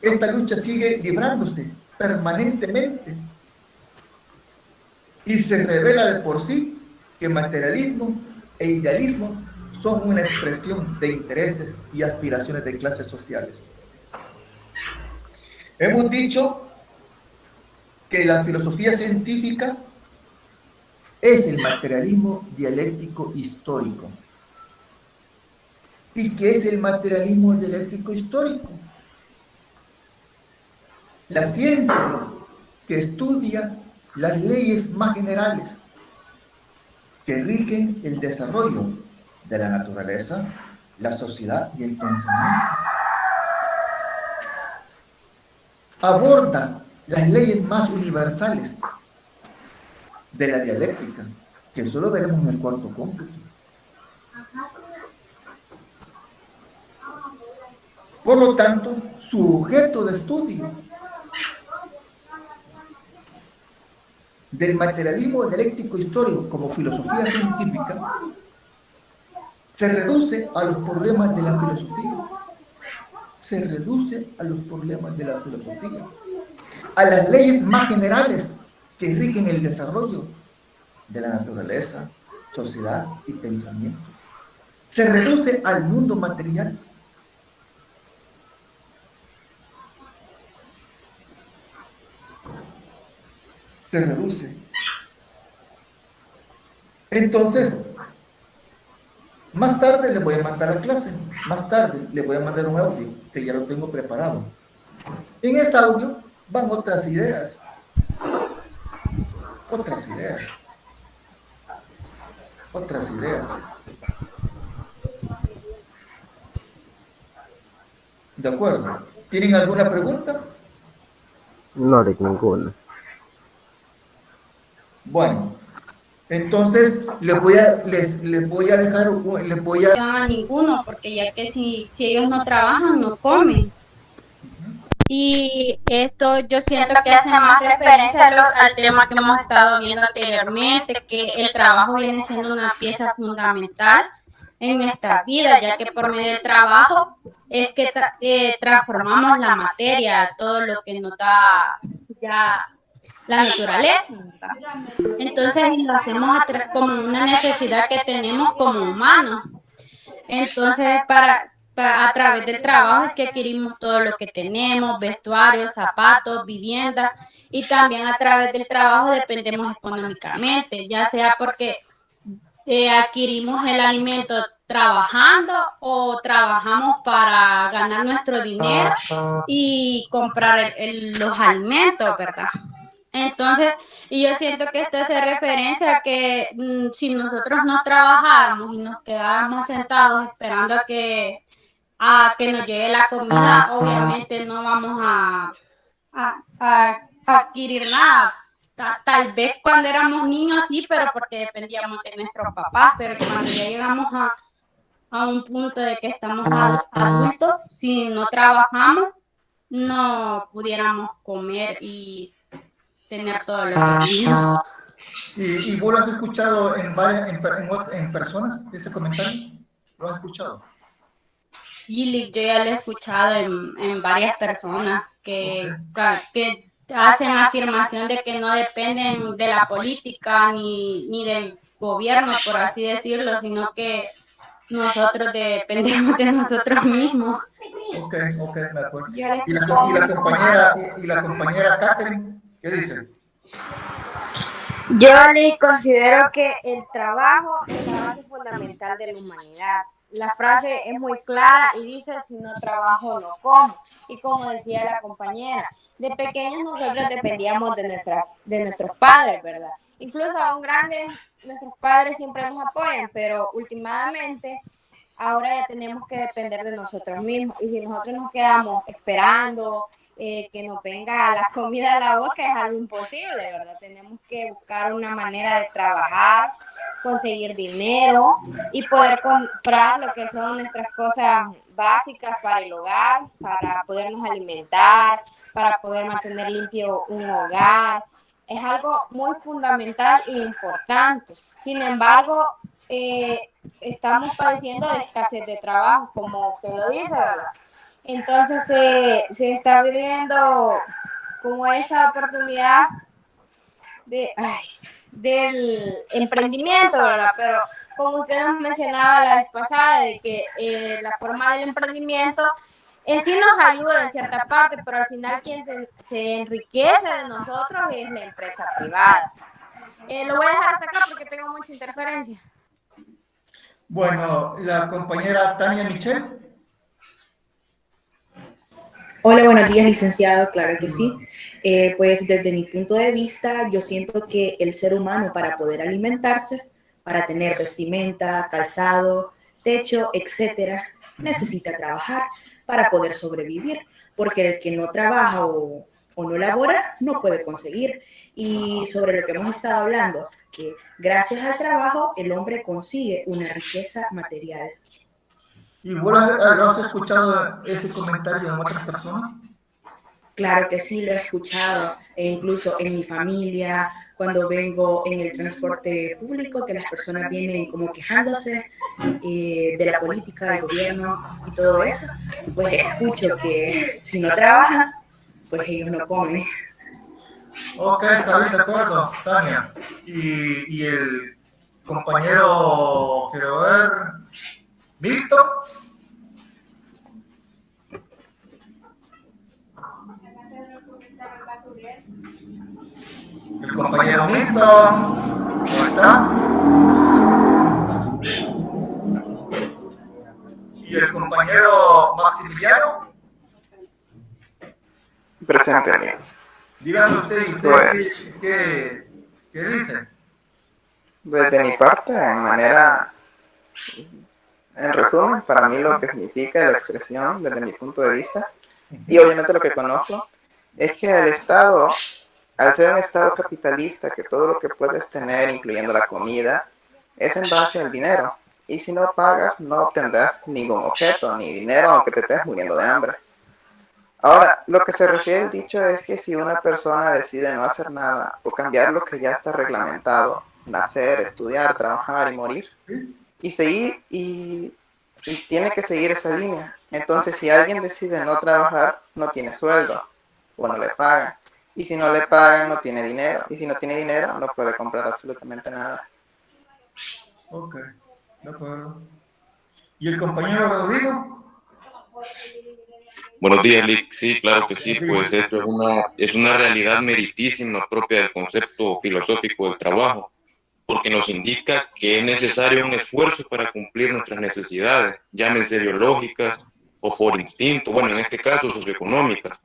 Esta lucha sigue librándose permanentemente y se revela de por sí que materialismo e idealismo son una expresión de intereses y aspiraciones de clases sociales. Hemos dicho que la filosofía científica es el materialismo dialéctico histórico. ¿Y qué es el materialismo dialéctico histórico? La ciencia que estudia las leyes más generales que rigen el desarrollo de la naturaleza, la sociedad y el pensamiento. aborda las leyes más universales de la dialéctica, que eso lo veremos en el cuarto cómputo. Por lo tanto, su objeto de estudio del materialismo dialéctico histórico como filosofía científica se reduce a los problemas de la filosofía. Se reduce a los problemas de la filosofía, a las leyes más generales que rigen el desarrollo de la naturaleza, sociedad y pensamiento. Se reduce al mundo material. Se reduce. Entonces, más tarde le voy a mandar a clase, más tarde le voy a mandar un audio, que ya lo tengo preparado. En ese audio van otras ideas. Otras ideas. Otras ideas. ¿De acuerdo? ¿Tienen alguna pregunta? No, de ninguna. Bueno, entonces les voy a dejar, les voy a... A ninguno, porque ya que si ellos no trabajan, no comen. Y esto yo siento que hace más referencia al tema que hemos estado viendo anteriormente, que el trabajo viene siendo una pieza fundamental en nuestra vida, ya que por medio del trabajo es que transformamos la materia, todo lo que nos da ya la naturaleza. Entonces lo hacemos como una necesidad que tenemos como humanos. Entonces a través del trabajo es que adquirimos todo lo que tenemos, vestuarios, zapatos, vivienda, y también a través del trabajo dependemos económicamente, ya sea porque adquirimos el alimento trabajando o trabajamos para ganar nuestro dinero y comprar los alimentos, ¿verdad? Entonces, y yo siento que esto hace referencia a que si nosotros no trabajáramos y nos quedáramos sentados esperando a que nos llegue la comida, obviamente no vamos a adquirir nada. Tal vez cuando éramos niños sí, pero porque dependíamos de nuestros papás, pero cuando ya llegamos a un punto de que estamos adultos, si no trabajamos, no pudiéramos comer y tener todo lo que tenemos. ¿Y vos lo has escuchado en personas, ese comentario? ¿Lo has escuchado? Sí, yo ya lo he escuchado en varias personas que hacen afirmación de que no dependen de la política ni del gobierno, por así decirlo, sino que nosotros dependemos de nosotros mismos. Ok, me acuerdo. ¿Y la compañera Catherine, qué dice? Yo le considero que el trabajo es la base fundamental de la humanidad. La frase es muy clara y dice, si no trabajo, no como. Y como decía la compañera, de pequeños nosotros dependíamos de nuestros padres, ¿verdad? Incluso aún grandes, nuestros padres siempre nos apoyan, pero últimamente ahora ya tenemos que depender de nosotros mismos. Y si nosotros nos quedamos esperando que nos venga la comida a la boca, es algo imposible, ¿verdad? Tenemos que buscar una manera de trabajar, conseguir dinero y poder comprar lo que son nuestras cosas básicas para el hogar, para podernos alimentar, para poder mantener limpio un hogar. Es algo muy fundamental e importante. Sin embargo, estamos padeciendo de escasez de trabajo, como usted lo dice, ¿verdad? Entonces se está abriendo como esa oportunidad del emprendimiento, ¿verdad? Pero como usted nos mencionaba la vez pasada, de que la forma del emprendimiento en sí nos ayuda en cierta parte, pero al final quien se enriquece de nosotros es la empresa privada. Lo voy a dejar hasta acá porque tengo mucha interferencia. Bueno, la compañera Tania Michel. Hola, buenos días, licenciado. Claro que sí. Pues desde mi punto de vista, yo siento que el ser humano, para poder alimentarse, para tener vestimenta, calzado, techo, etcétera, necesita trabajar para poder sobrevivir. porque el que no trabaja o no labora no puede conseguir. Y sobre lo que hemos estado hablando, que gracias al trabajo el hombre consigue una riqueza material. ¿Y vos lo has escuchado ese comentario de otras personas? Claro que sí, lo he escuchado, e incluso en mi familia, cuando vengo en el transporte público, que las personas vienen como quejándose de la política, del gobierno y todo eso, pues escucho que si no trabajan, pues ellos no comen. Ok, está bien, de acuerdo, Tania. Y el compañero, quiero ver, Milton. El compañero Milton, ¿cómo está? Y el compañero Maximiliano. Presente, amigo. Dígame usted qué dice. Desde mi parte, en resumen, para mí lo que significa la expresión desde mi punto de vista, y obviamente lo que conozco, es que el Estado, al ser un Estado capitalista, que todo lo que puedes tener, incluyendo la comida, es en base al dinero, y si no pagas, no obtendrás ningún objeto, ni dinero, aunque te estés muriendo de hambre. Ahora, lo que se refiere al dicho es que si una persona decide no hacer nada o cambiar lo que ya está reglamentado, nacer, estudiar, trabajar y morir, y seguir, y tiene que seguir esa línea. Entonces, si alguien decide no trabajar, no tiene sueldo, o no le pagan. Y si no le pagan, no tiene dinero. Y si no tiene dinero, no puede comprar absolutamente nada. Ok, de acuerdo. ¿Y el compañero Rodrigo? Buenos días, Lick. Sí, claro que sí, pues esto es una realidad meritísima propia del concepto filosófico del trabajo, porque nos indica que es necesario un esfuerzo para cumplir nuestras necesidades, llámense biológicas o por instinto, bueno, en este caso socioeconómicas,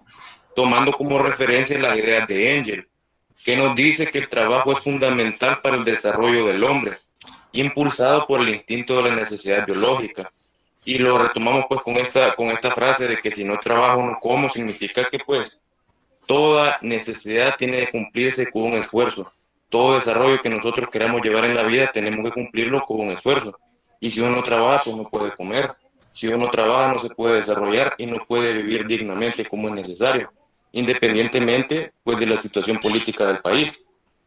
tomando como referencia las ideas de Engel, que nos dice que el trabajo es fundamental para el desarrollo del hombre, impulsado por el instinto de la necesidad biológica. Y lo retomamos pues con esta frase de que si no trabajo no como, significa que pues toda necesidad tiene que cumplirse con un esfuerzo. Todo desarrollo que nosotros queramos llevar en la vida tenemos que cumplirlo con un esfuerzo. Y si uno no trabaja, pues no puede comer. Si uno no trabaja, no se puede desarrollar y no puede vivir dignamente como es necesario, independientemente pues de la situación política del país.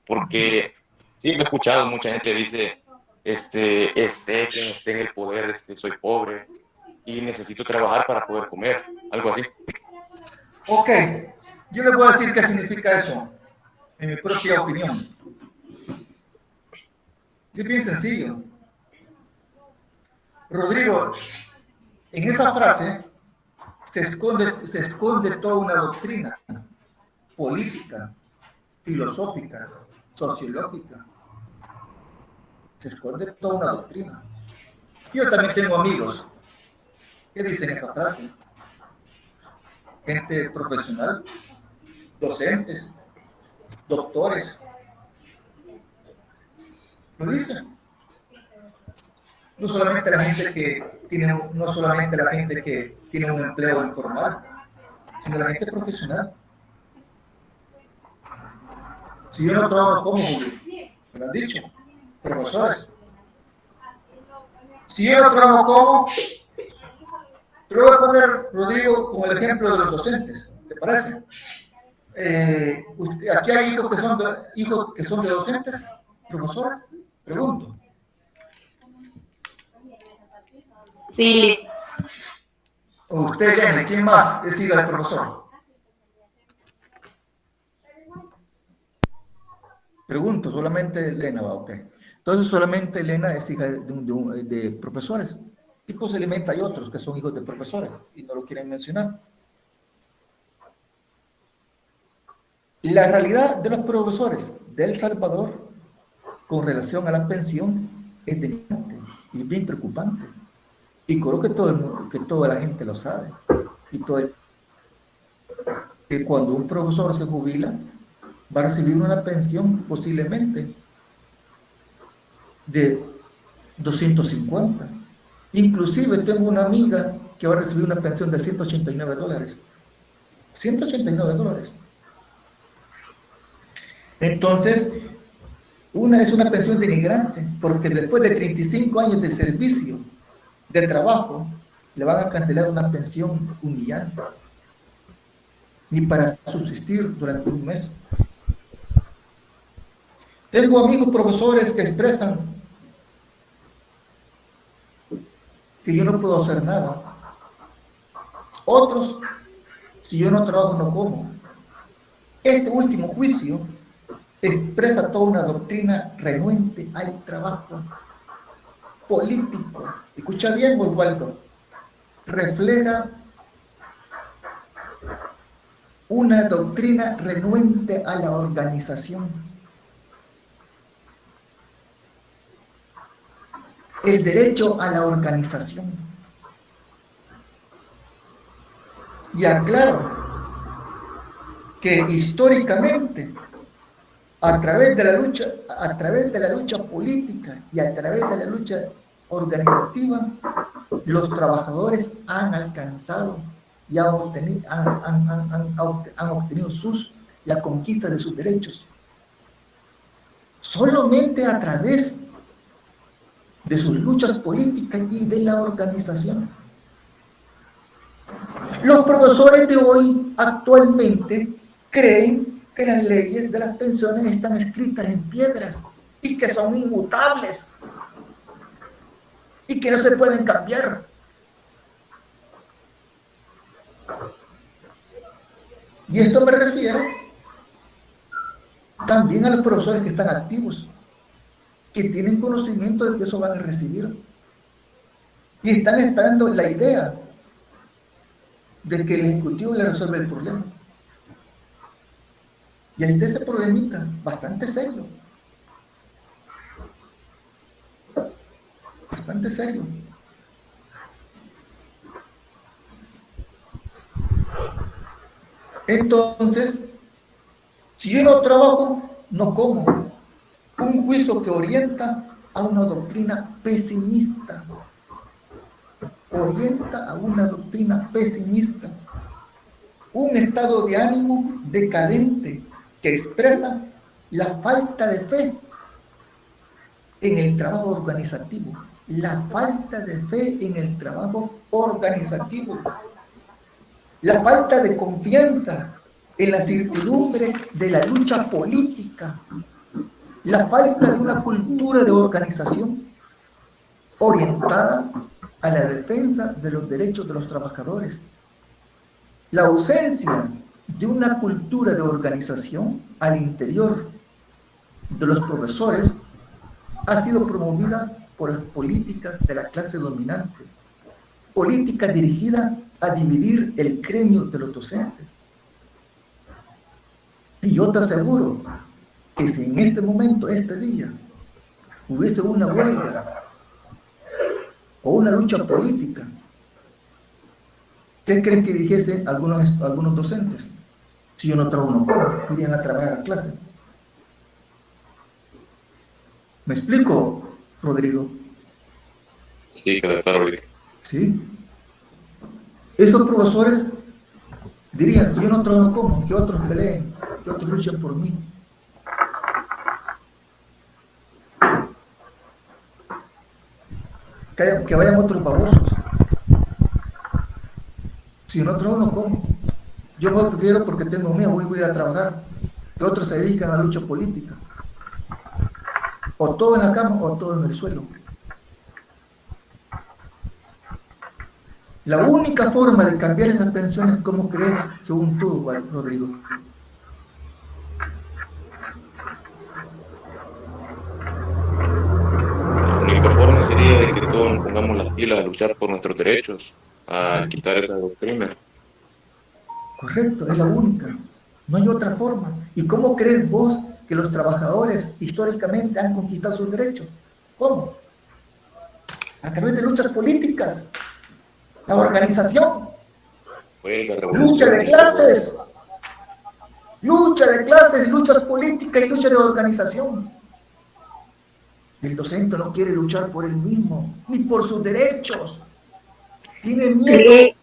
Porque sí, he escuchado, mucha gente dice, quien esté en el poder, soy pobre y necesito trabajar para poder comer, algo así. Ok, yo les voy a decir qué significa eso, en mi propia opinión. Es bien sencillo. Rodrigo, en esa frase se esconde toda una doctrina política, filosófica, sociológica. Se esconde toda una doctrina. Yo también tengo amigos que dicen esa frase. Gente profesional, docentes, doctores, lo dicen. No solamente la gente que tiene un empleo informal, sino la gente profesional. Si yo no trabajo, ¿cómo? Me lo han dicho, profesores. Si yo no trabajo, ¿cómo? Te lo voy a poner, Rodrigo, con el ejemplo de los docentes, ¿te parece? ¿Aquí hay hijos que son de docentes, profesores? Pregunto. Sí. Usted, Elena, ¿quién más es hija del profesor? Pregunto, solamente Elena va, ok. Entonces solamente Elena es hija de profesores. Y posiblemente hay otros que son hijos de profesores y no lo quieren mencionar. La realidad de los profesores de El Salvador con relación a la pensión es delicante y bien preocupante. Y creo que toda la gente lo sabe. Que cuando un profesor se jubila, va a recibir una pensión posiblemente de 250. Inclusive tengo una amiga que va a recibir una pensión de $189. $189. Entonces, es una pensión denigrante, porque después de 35 años de servicio, de trabajo, le van a cancelar una pensión humillante, ni para subsistir durante un mes. Tengo amigos profesores que expresan que yo no puedo hacer nada. Otros, si yo no trabajo, no como. Este último juicio expresa toda una doctrina renuente al trabajo político. Escucha bien, Osvaldo. Refleja una doctrina renuente a la organización. El derecho a la organización. Y aclaro que históricamente, a través de la lucha política y a través de la lucha organizativa, los trabajadores han alcanzado y han obtenido la conquista de sus derechos. Solamente a través de sus luchas políticas y de la organización. Los profesores de hoy actualmente creen que las leyes de las pensiones están escritas en piedras y que son inmutables y que no se pueden cambiar. Y esto me refiero también a los profesores que están activos, que tienen conocimiento de que eso van a recibir y están esperando la idea de que el ejecutivo le resuelva el problema. Y ahí está ese problemita bastante serio. Bastante serio. Entonces, si yo no trabajo, no como. Un juicio que orienta a una doctrina pesimista. Orienta a una doctrina pesimista. Un estado de ánimo decadente que expresa la falta de fe en el trabajo organizativo. La falta de fe en el trabajo organizativo. La falta de confianza en la certidumbre de la lucha política. La falta de una cultura de organización orientada a la defensa de los derechos de los trabajadores. La ausencia de una cultura de organización al interior de los profesores ha sido promovida por las políticas de la clase dominante, políticas dirigidas a dividir el gremio de los docentes. Y yo te aseguro que si en este momento, este día, hubiese una huelga o una lucha política, ¿qué creen que dijesen algunos docentes? Si yo no trabajo, no como, irían a trabajar a clase. ¿Me explico, Rodrigo? Sí, queda claro. Sí. Esos profesores dirían, si yo no trabajo, no como, que otros peleen, que otros luchen por mí. Que vayan otros babosos. Si yo no trabajo, no como. Yo me prefiero porque tengo miedo, voy a ir a trabajar. Que otros se dedican a la lucha política. O todo en la cama o todo en el suelo. La única forma de cambiar esas pensiones, ¿cómo crees? Según tú, Rodrigo. La única forma sería de que todos nos pongamos las pilas a luchar por nuestros derechos, a quitar esa doctrina. Correcto, es la única. No hay otra forma. ¿Y cómo crees vos que los trabajadores históricamente han conquistado sus derechos? ¿Cómo? A través de luchas políticas. La organización. Lucha de clases. Lucha de clases, luchas políticas y lucha de organización. El docente no quiere luchar por él mismo, ni por sus derechos. Tiene miedo.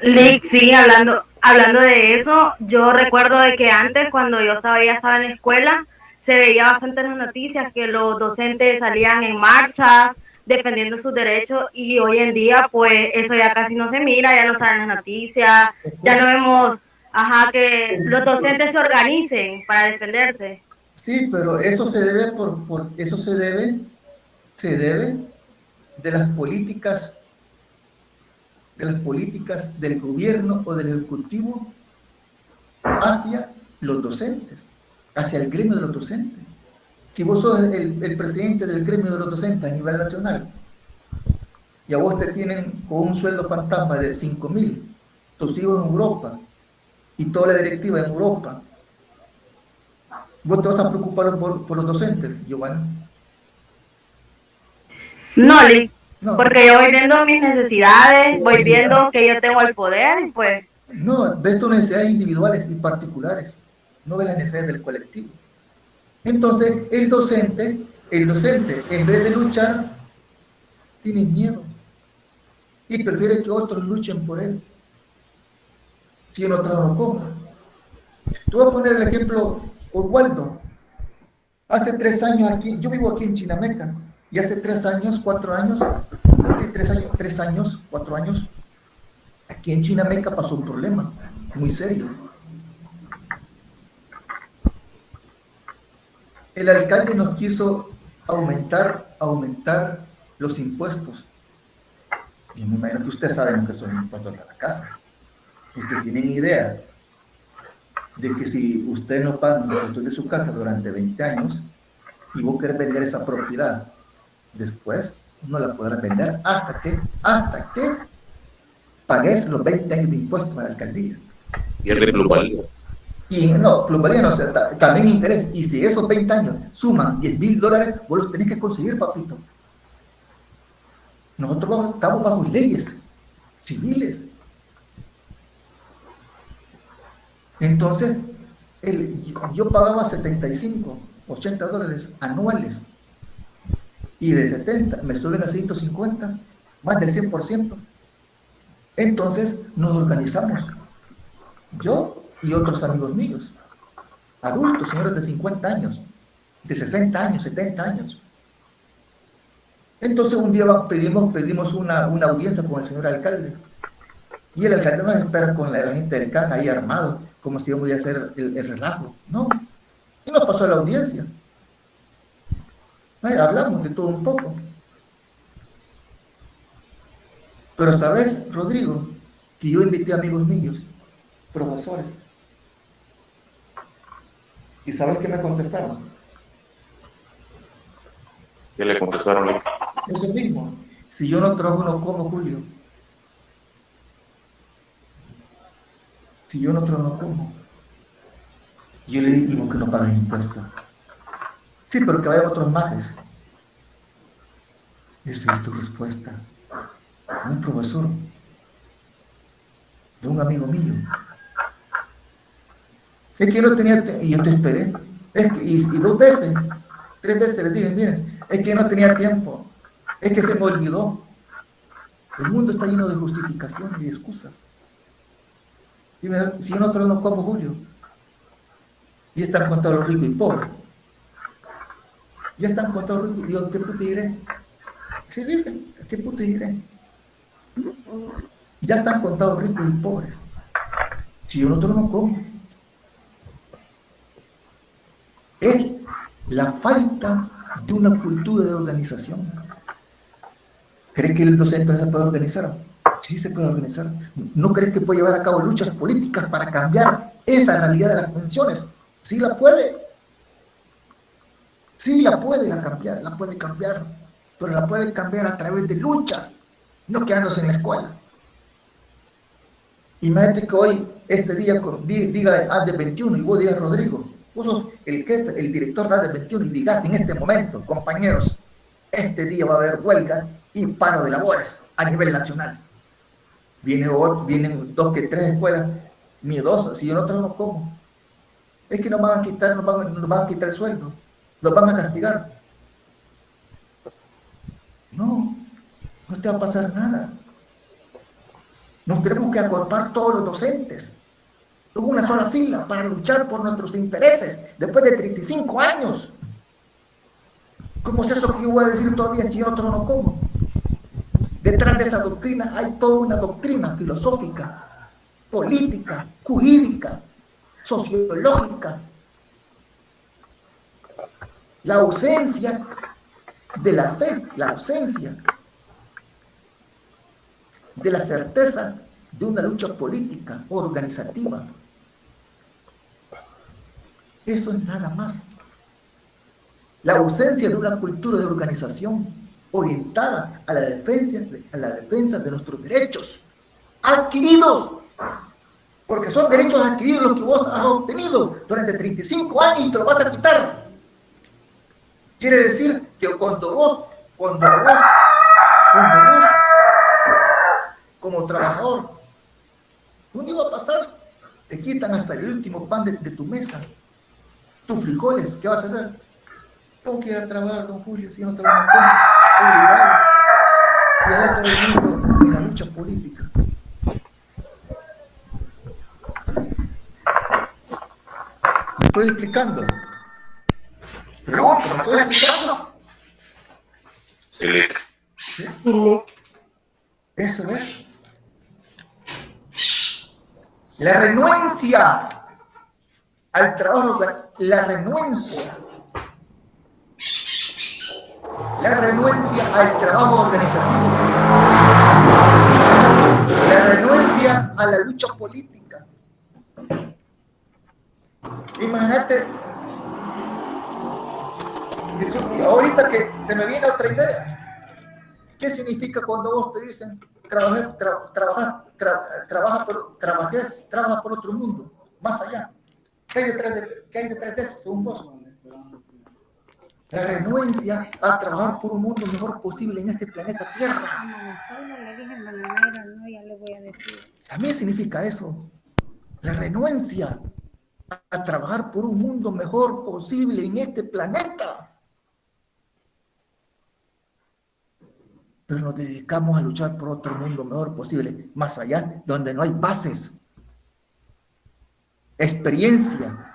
Lick, sigue hablando hablando de eso, yo recuerdo de que antes, cuando yo ya estaba en la escuela, se veía bastante en las noticias que los docentes salían en marchas defendiendo sus derechos, y hoy en día pues eso ya casi no se mira, ya no salen en las noticias, ya no vemos, que los docentes se organicen para defenderse. Sí, pero eso se debe se debe de las políticas del gobierno o del ejecutivo hacia los docentes, hacia el gremio de los docentes. Si vos sos el presidente del gremio de los docentes a nivel nacional y a vos te tienen con un sueldo fantasma de 5.000, tus hijos en Europa y toda la directiva en Europa, ¿vos te vas a preocupar por los docentes, Giovanni? No, porque yo voy viendo mis necesidades, voy viendo que yo tengo el poder, pues. No, ves tus necesidades individuales y particulares, no ves las necesidades del colectivo. Entonces, el docente, en vez de luchar, tiene miedo y prefiere que otros luchen por él. Si yo no trabajo, ¿cómo? Te voy a poner el ejemplo, Oswaldo. Hace 3 años aquí, yo vivo aquí en Chinameca, y hace 3 años, 4 años, sí, 3 años, 4 años, aquí en Chinameca pasó un problema muy serio. El alcalde nos quiso aumentar los impuestos. Y me imagino que ustedes saben que son impuestos de la casa. Ustedes tienen idea de que si usted no paga los impuestos de su casa durante 20 años y vos querés vender esa propiedad, después no la podrás vender hasta que pagues los 20 años de impuestos a la alcaldía. Pierde plusvalía. Y no, plusvalía no, también interés. Y si esos 20 años suman $10,000, vos los tenés que conseguir, papito. Nosotros estamos bajo leyes civiles. Entonces, yo pagaba $75, $80 anuales. Y de 70 me suben a 150, más del 100%. Entonces, nos organizamos. Yo y otros amigos míos, adultos, señores de 50 años, de 60 años, 70 años. Entonces un día pedimos una audiencia con el señor alcalde, y el alcalde nos espera con la gente del CAN ahí armado, como si íbamos a hacer el relajo. No, y nos pasó la audiencia. Hablamos de todo un poco. Pero sabes, Rodrigo, que yo invité a amigos míos, profesores, ¿y sabes qué me contestaron? ¿Qué le contestaron? Eso mismo. Si yo no trabajo, no como, Julio. Si yo no trabajo, no como. Yo le dije, ¿y vos que no pagas impuestos? Sí, pero que vayan otros majes. Esa es tu respuesta. Un profesor de un amigo mío. Es que yo no tenía, y yo te esperé. Y 2 veces, 3 veces les dije, miren, es que yo no tenía tiempo. Es que se me olvidó. El mundo está lleno de justificaciones y excusas. Y si yo no trabajo, no como, Julio. Y están contados los ricos y pobres. Ya están contados los ricos. Yo, ¿qué puta diré? Se dicen, ¿qué puta diré? Ya están contados ricos y pobres. Si yo no trabajo, no como. Es la falta de una cultura de organización. ¿Crees que el docente no se puede organizar? Sí se puede organizar. ¿No crees que puede llevar a cabo luchas políticas para cambiar esa realidad de las pensiones? Sí la puede. Sí la puede cambiar, pero la puede cambiar a través de luchas, no quedándose en la escuela. Imagínate que hoy, este día, diga ADE 21 y vos digas, Rodrigo, vos sos el jefe, el director de ADE 21 y digas en este momento, compañeros, este día va a haber huelga y paro de labores a nivel nacional. Vienen 2 que 3 escuelas miedosas, si yo no trabajo, ¿cómo? Es que nos van a quitar el sueldo, los van a castigar. No te va a pasar nada. Nos tenemos que acorpar todos los docentes en una sola fila para luchar por nuestros intereses después de 35 años. ¿Cómo es eso que yo voy a decir todavía si yo otro no como? Detrás de esa doctrina hay toda una doctrina filosófica, política, jurídica, sociológica. La ausencia de la fe, la ausencia de la certeza de una lucha política, organizativa. Eso es nada más. La ausencia de una cultura de organización orientada a la defensa de nuestros derechos adquiridos, porque son derechos adquiridos los que vos has obtenido durante 35 años y te lo vas a quitar. Quiere decir que cuando vos como trabajador, ¿dónde iba a pasar? Te quitan hasta el último pan de tu mesa, tus frijoles, ¿qué vas a hacer? Tengo que ir a trabajar, don Julio, si no trabajo, obligado. Y allá todo el mundo en la lucha política. ¿Me estoy explicando? Pregunto, ¿me estoy explicando? Sí, Lick. ¿Sí? Eso es. La renuencia al trabajo, la renuencia al trabajo organizativo, la renuencia a la lucha política. Imagínate, ahorita que se me viene otra idea. ¿Qué significa cuando vos te dicen trabaja por otro mundo, más allá? ¿Qué hay detrás de eso, según vos? La renuencia a trabajar por un mundo mejor posible en este planeta Tierra. También significa eso. La renuncia a trabajar por un mundo mejor posible en este planeta. Pero nos dedicamos a luchar por otro mundo mejor posible, más allá, donde no hay bases, experiencia.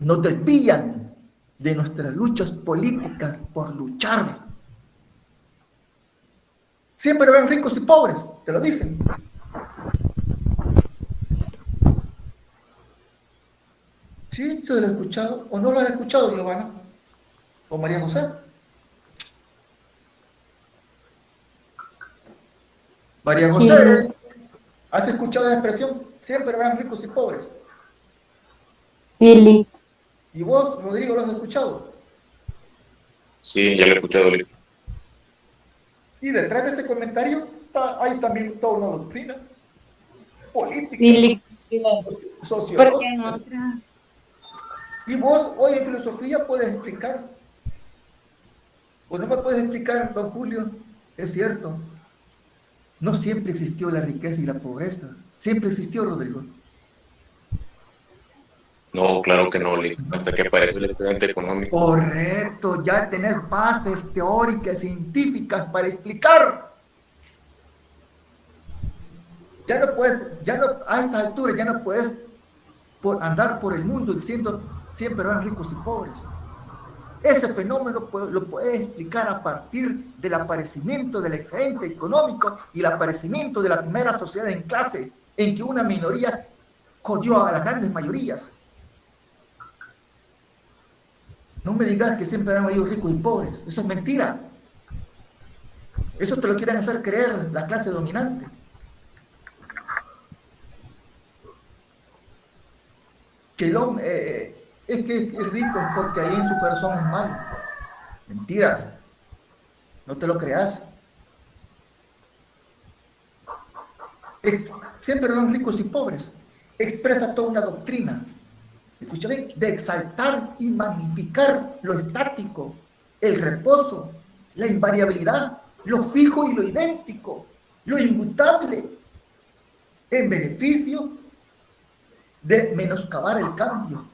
Nos desvían de nuestras luchas políticas por luchar. Siempre ven ricos y pobres, te lo dicen. ¿Sí? ¿Se lo has escuchado? ¿O no lo has escuchado, Giovanna? ¿O María José? María José, sí. ¿Has escuchado la expresión? Siempre ven ricos y pobres. Sí. ¿Y vos, Rodrigo, lo has escuchado? Sí, ya lo he escuchado. Y detrás de ese comentario hay también toda una doctrina política, sociológica. Y vos hoy en filosofía puedes explicar, o no me puedes explicar, don Julio, es cierto, no siempre existió la riqueza y la pobreza, siempre existió, Rodrigo. No, claro que no, Lick. Hasta que apareció el excedente económico. Correcto, ya tener bases teóricas, científicas para explicar. A esta altura ya no puedes andar por el mundo diciendo siempre eran ricos y pobres. Ese fenómeno lo puedes explicar a partir del aparecimiento del excedente económico y el aparecimiento de la primera sociedad en clase, en que una minoría jodió a las grandes mayorías. No me digas que siempre han habido ricos y pobres. Eso es mentira. Eso te lo quieren hacer creer la clase dominante. Que el hombre es que es rico porque ahí en su corazón es malo. Mentiras. No te lo creas. Siempre eran ricos y pobres. Expresa toda una doctrina. Escúchame, de exaltar y magnificar lo estático, el reposo, la invariabilidad, lo fijo y lo idéntico, lo inmutable, en beneficio de menoscabar el cambio.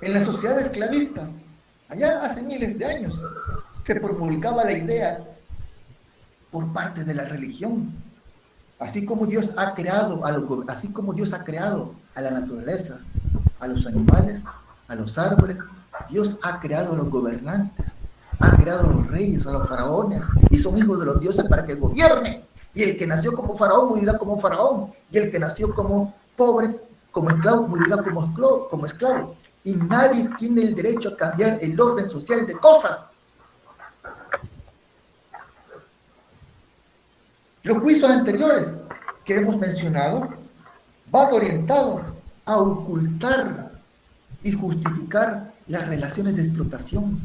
En la sociedad esclavista, allá hace miles de años, se promulgaba la idea por parte de la religión. Así como Dios ha creado así como Dios ha creado a la naturaleza, a los animales, a los árboles, Dios ha creado a los gobernantes, ha creado a los reyes, a los faraones, y son hijos de los dioses para que gobiernen. Y el que nació como faraón morirá como faraón, y el que nació como pobre, como esclavo, morirá como esclavo. Y nadie tiene el derecho a cambiar el orden social de cosas. Los juicios anteriores que hemos mencionado van orientados a ocultar y justificar las relaciones de explotación.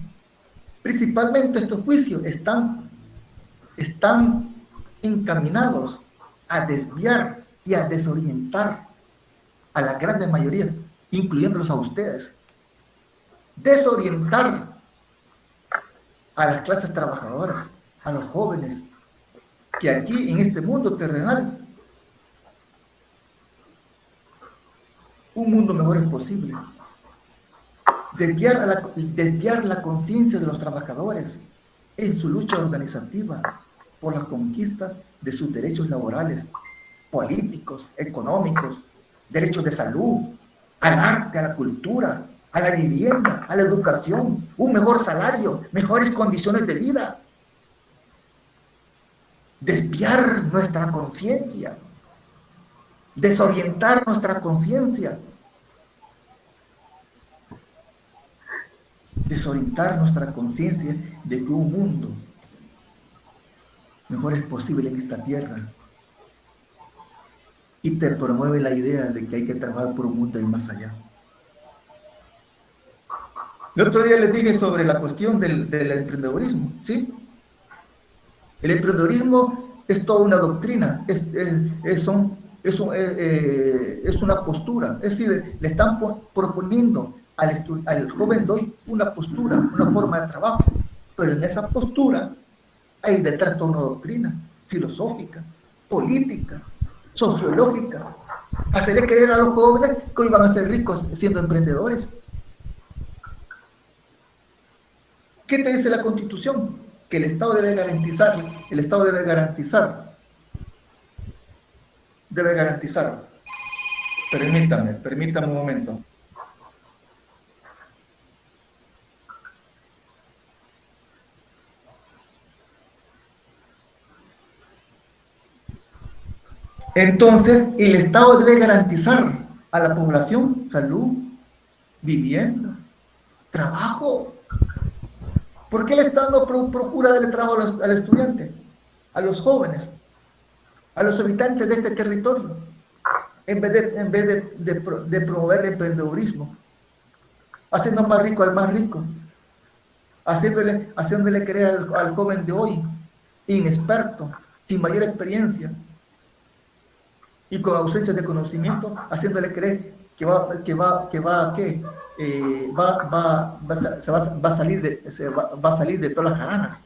Principalmente estos juicios están encaminados a desviar y a desorientar a la gran mayoría, incluyéndolos a ustedes. Desorientar a las clases trabajadoras, a los jóvenes, que aquí en este mundo terrenal un mundo mejor es posible. Desviar la conciencia de los trabajadores en su lucha organizativa por las conquistas de sus derechos laborales, políticos, económicos, derechos de salud, al arte, a la cultura, a la vivienda, a la educación, un mejor salario, mejores condiciones de vida. Desviar nuestra conciencia, desorientar nuestra conciencia, desorientar nuestra conciencia de que un mundo mejor es posible en esta tierra, y te promueve la idea de que hay que trabajar por un mundo y más allá. El otro día les dije sobre la cuestión del emprendedurismo, ¿sí? El emprendedurismo es toda una doctrina, es una postura, es decir, le están proponiendo al joven de hoy una postura, una forma de trabajo, pero en esa postura hay detrás toda una doctrina filosófica, política, sociológica, hacerle creer a los jóvenes que hoy van a ser ricos siendo emprendedores. ¿Qué te dice la Constitución? Que el Estado debe garantizar. Permítame un momento. Entonces, el Estado debe garantizar a la población salud, vivienda, trabajo. ¿Por qué el Estado no procura darle trabajo al estudiante, a los jóvenes, a los habitantes de este territorio, en vez de promover el emprendedurismo, haciendo más rico al más rico, haciéndole creer al joven de hoy, inexperto, sin mayor experiencia y con ausencia de conocimiento, haciéndole creer que va a salir de todas las jaranas?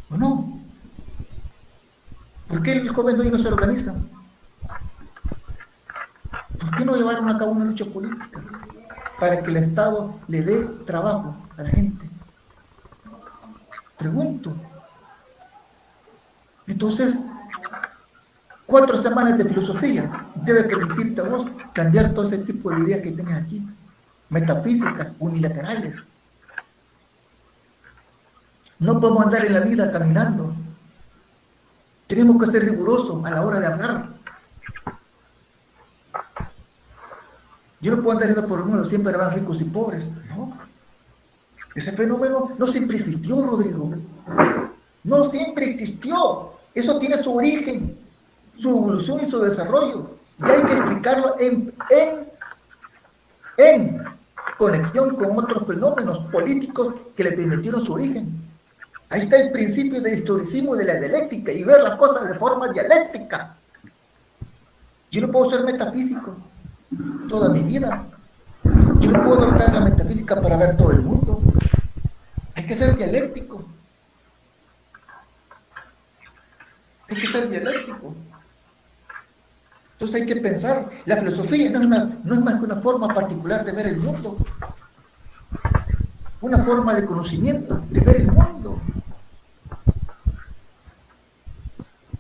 ¿O no? ¿Por qué el joven de hoy no se organiza? ¿Por qué no llevaron a cabo una lucha política para que el Estado le dé trabajo a la gente? Pregunto. Entonces, 4 semanas de filosofía debe permitirte a vos cambiar todo ese tipo de ideas que tienes aquí, metafísicas, unilaterales. No podemos andar en la vida caminando. Tenemos que ser rigurosos a la hora de hablar. Yo no puedo andar yendo por el mundo, siempre van ricos y pobres. No. Ese fenómeno no siempre existió, Rodrigo. No siempre existió. Eso tiene su origen, su evolución y su desarrollo. Y hay que explicarlo en conexión con otros fenómenos políticos que le permitieron su origen. Ahí está el principio del historicismo y de la dialéctica, y ver las cosas de forma dialéctica. Yo no puedo ser metafísico toda mi vida. Yo no puedo adoptar la metafísica para ver todo el mundo. Hay que ser dialéctico. Hay que ser dialéctico. Entonces hay que pensar, la filosofía no es más que una forma particular de ver el mundo. una forma de conocimiento, de ver el mundo.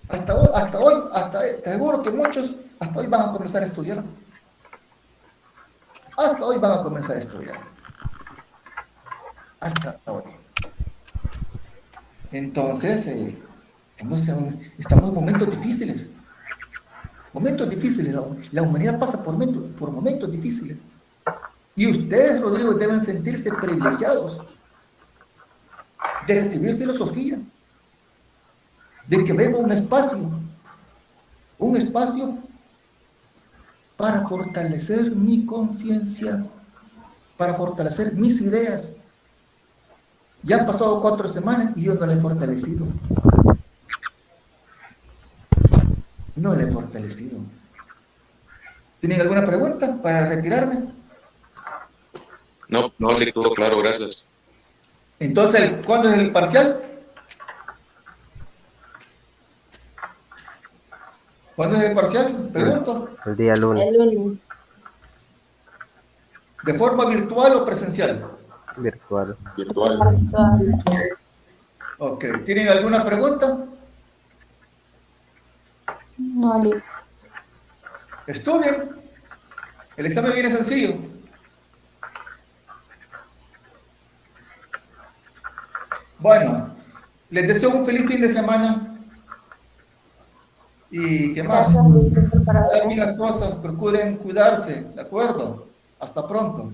Hasta hoy, te aseguro que muchos hasta hoy van a comenzar a estudiar. Hasta hoy van a comenzar a estudiar. Hasta hoy. Entonces, estamos en momentos difíciles. Momentos difíciles. La humanidad pasa por momentos difíciles. Y ustedes, Rodrigo, deben sentirse privilegiados de recibir filosofía, de que venga un espacio para fortalecer mi conciencia, para fortalecer mis ideas. Ya han pasado 4 semanas y yo no le he fortalecido. No le he fortalecido. ¿Tienen alguna pregunta para retirarme? No, no le quedó claro, gracias. Entonces, ¿cuándo es el parcial? ¿Cuándo es el parcial? Pregunto. El día lunes. El lunes. ¿De forma virtual o presencial? Virtual. Ok. ¿Tienen alguna pregunta? No, Lick. Estudien. El examen viene sencillo. Bueno, les deseo un feliz fin de semana. ¿Y qué más? Hagan bien las cosas, procuren cuidarse, ¿de acuerdo? Hasta pronto.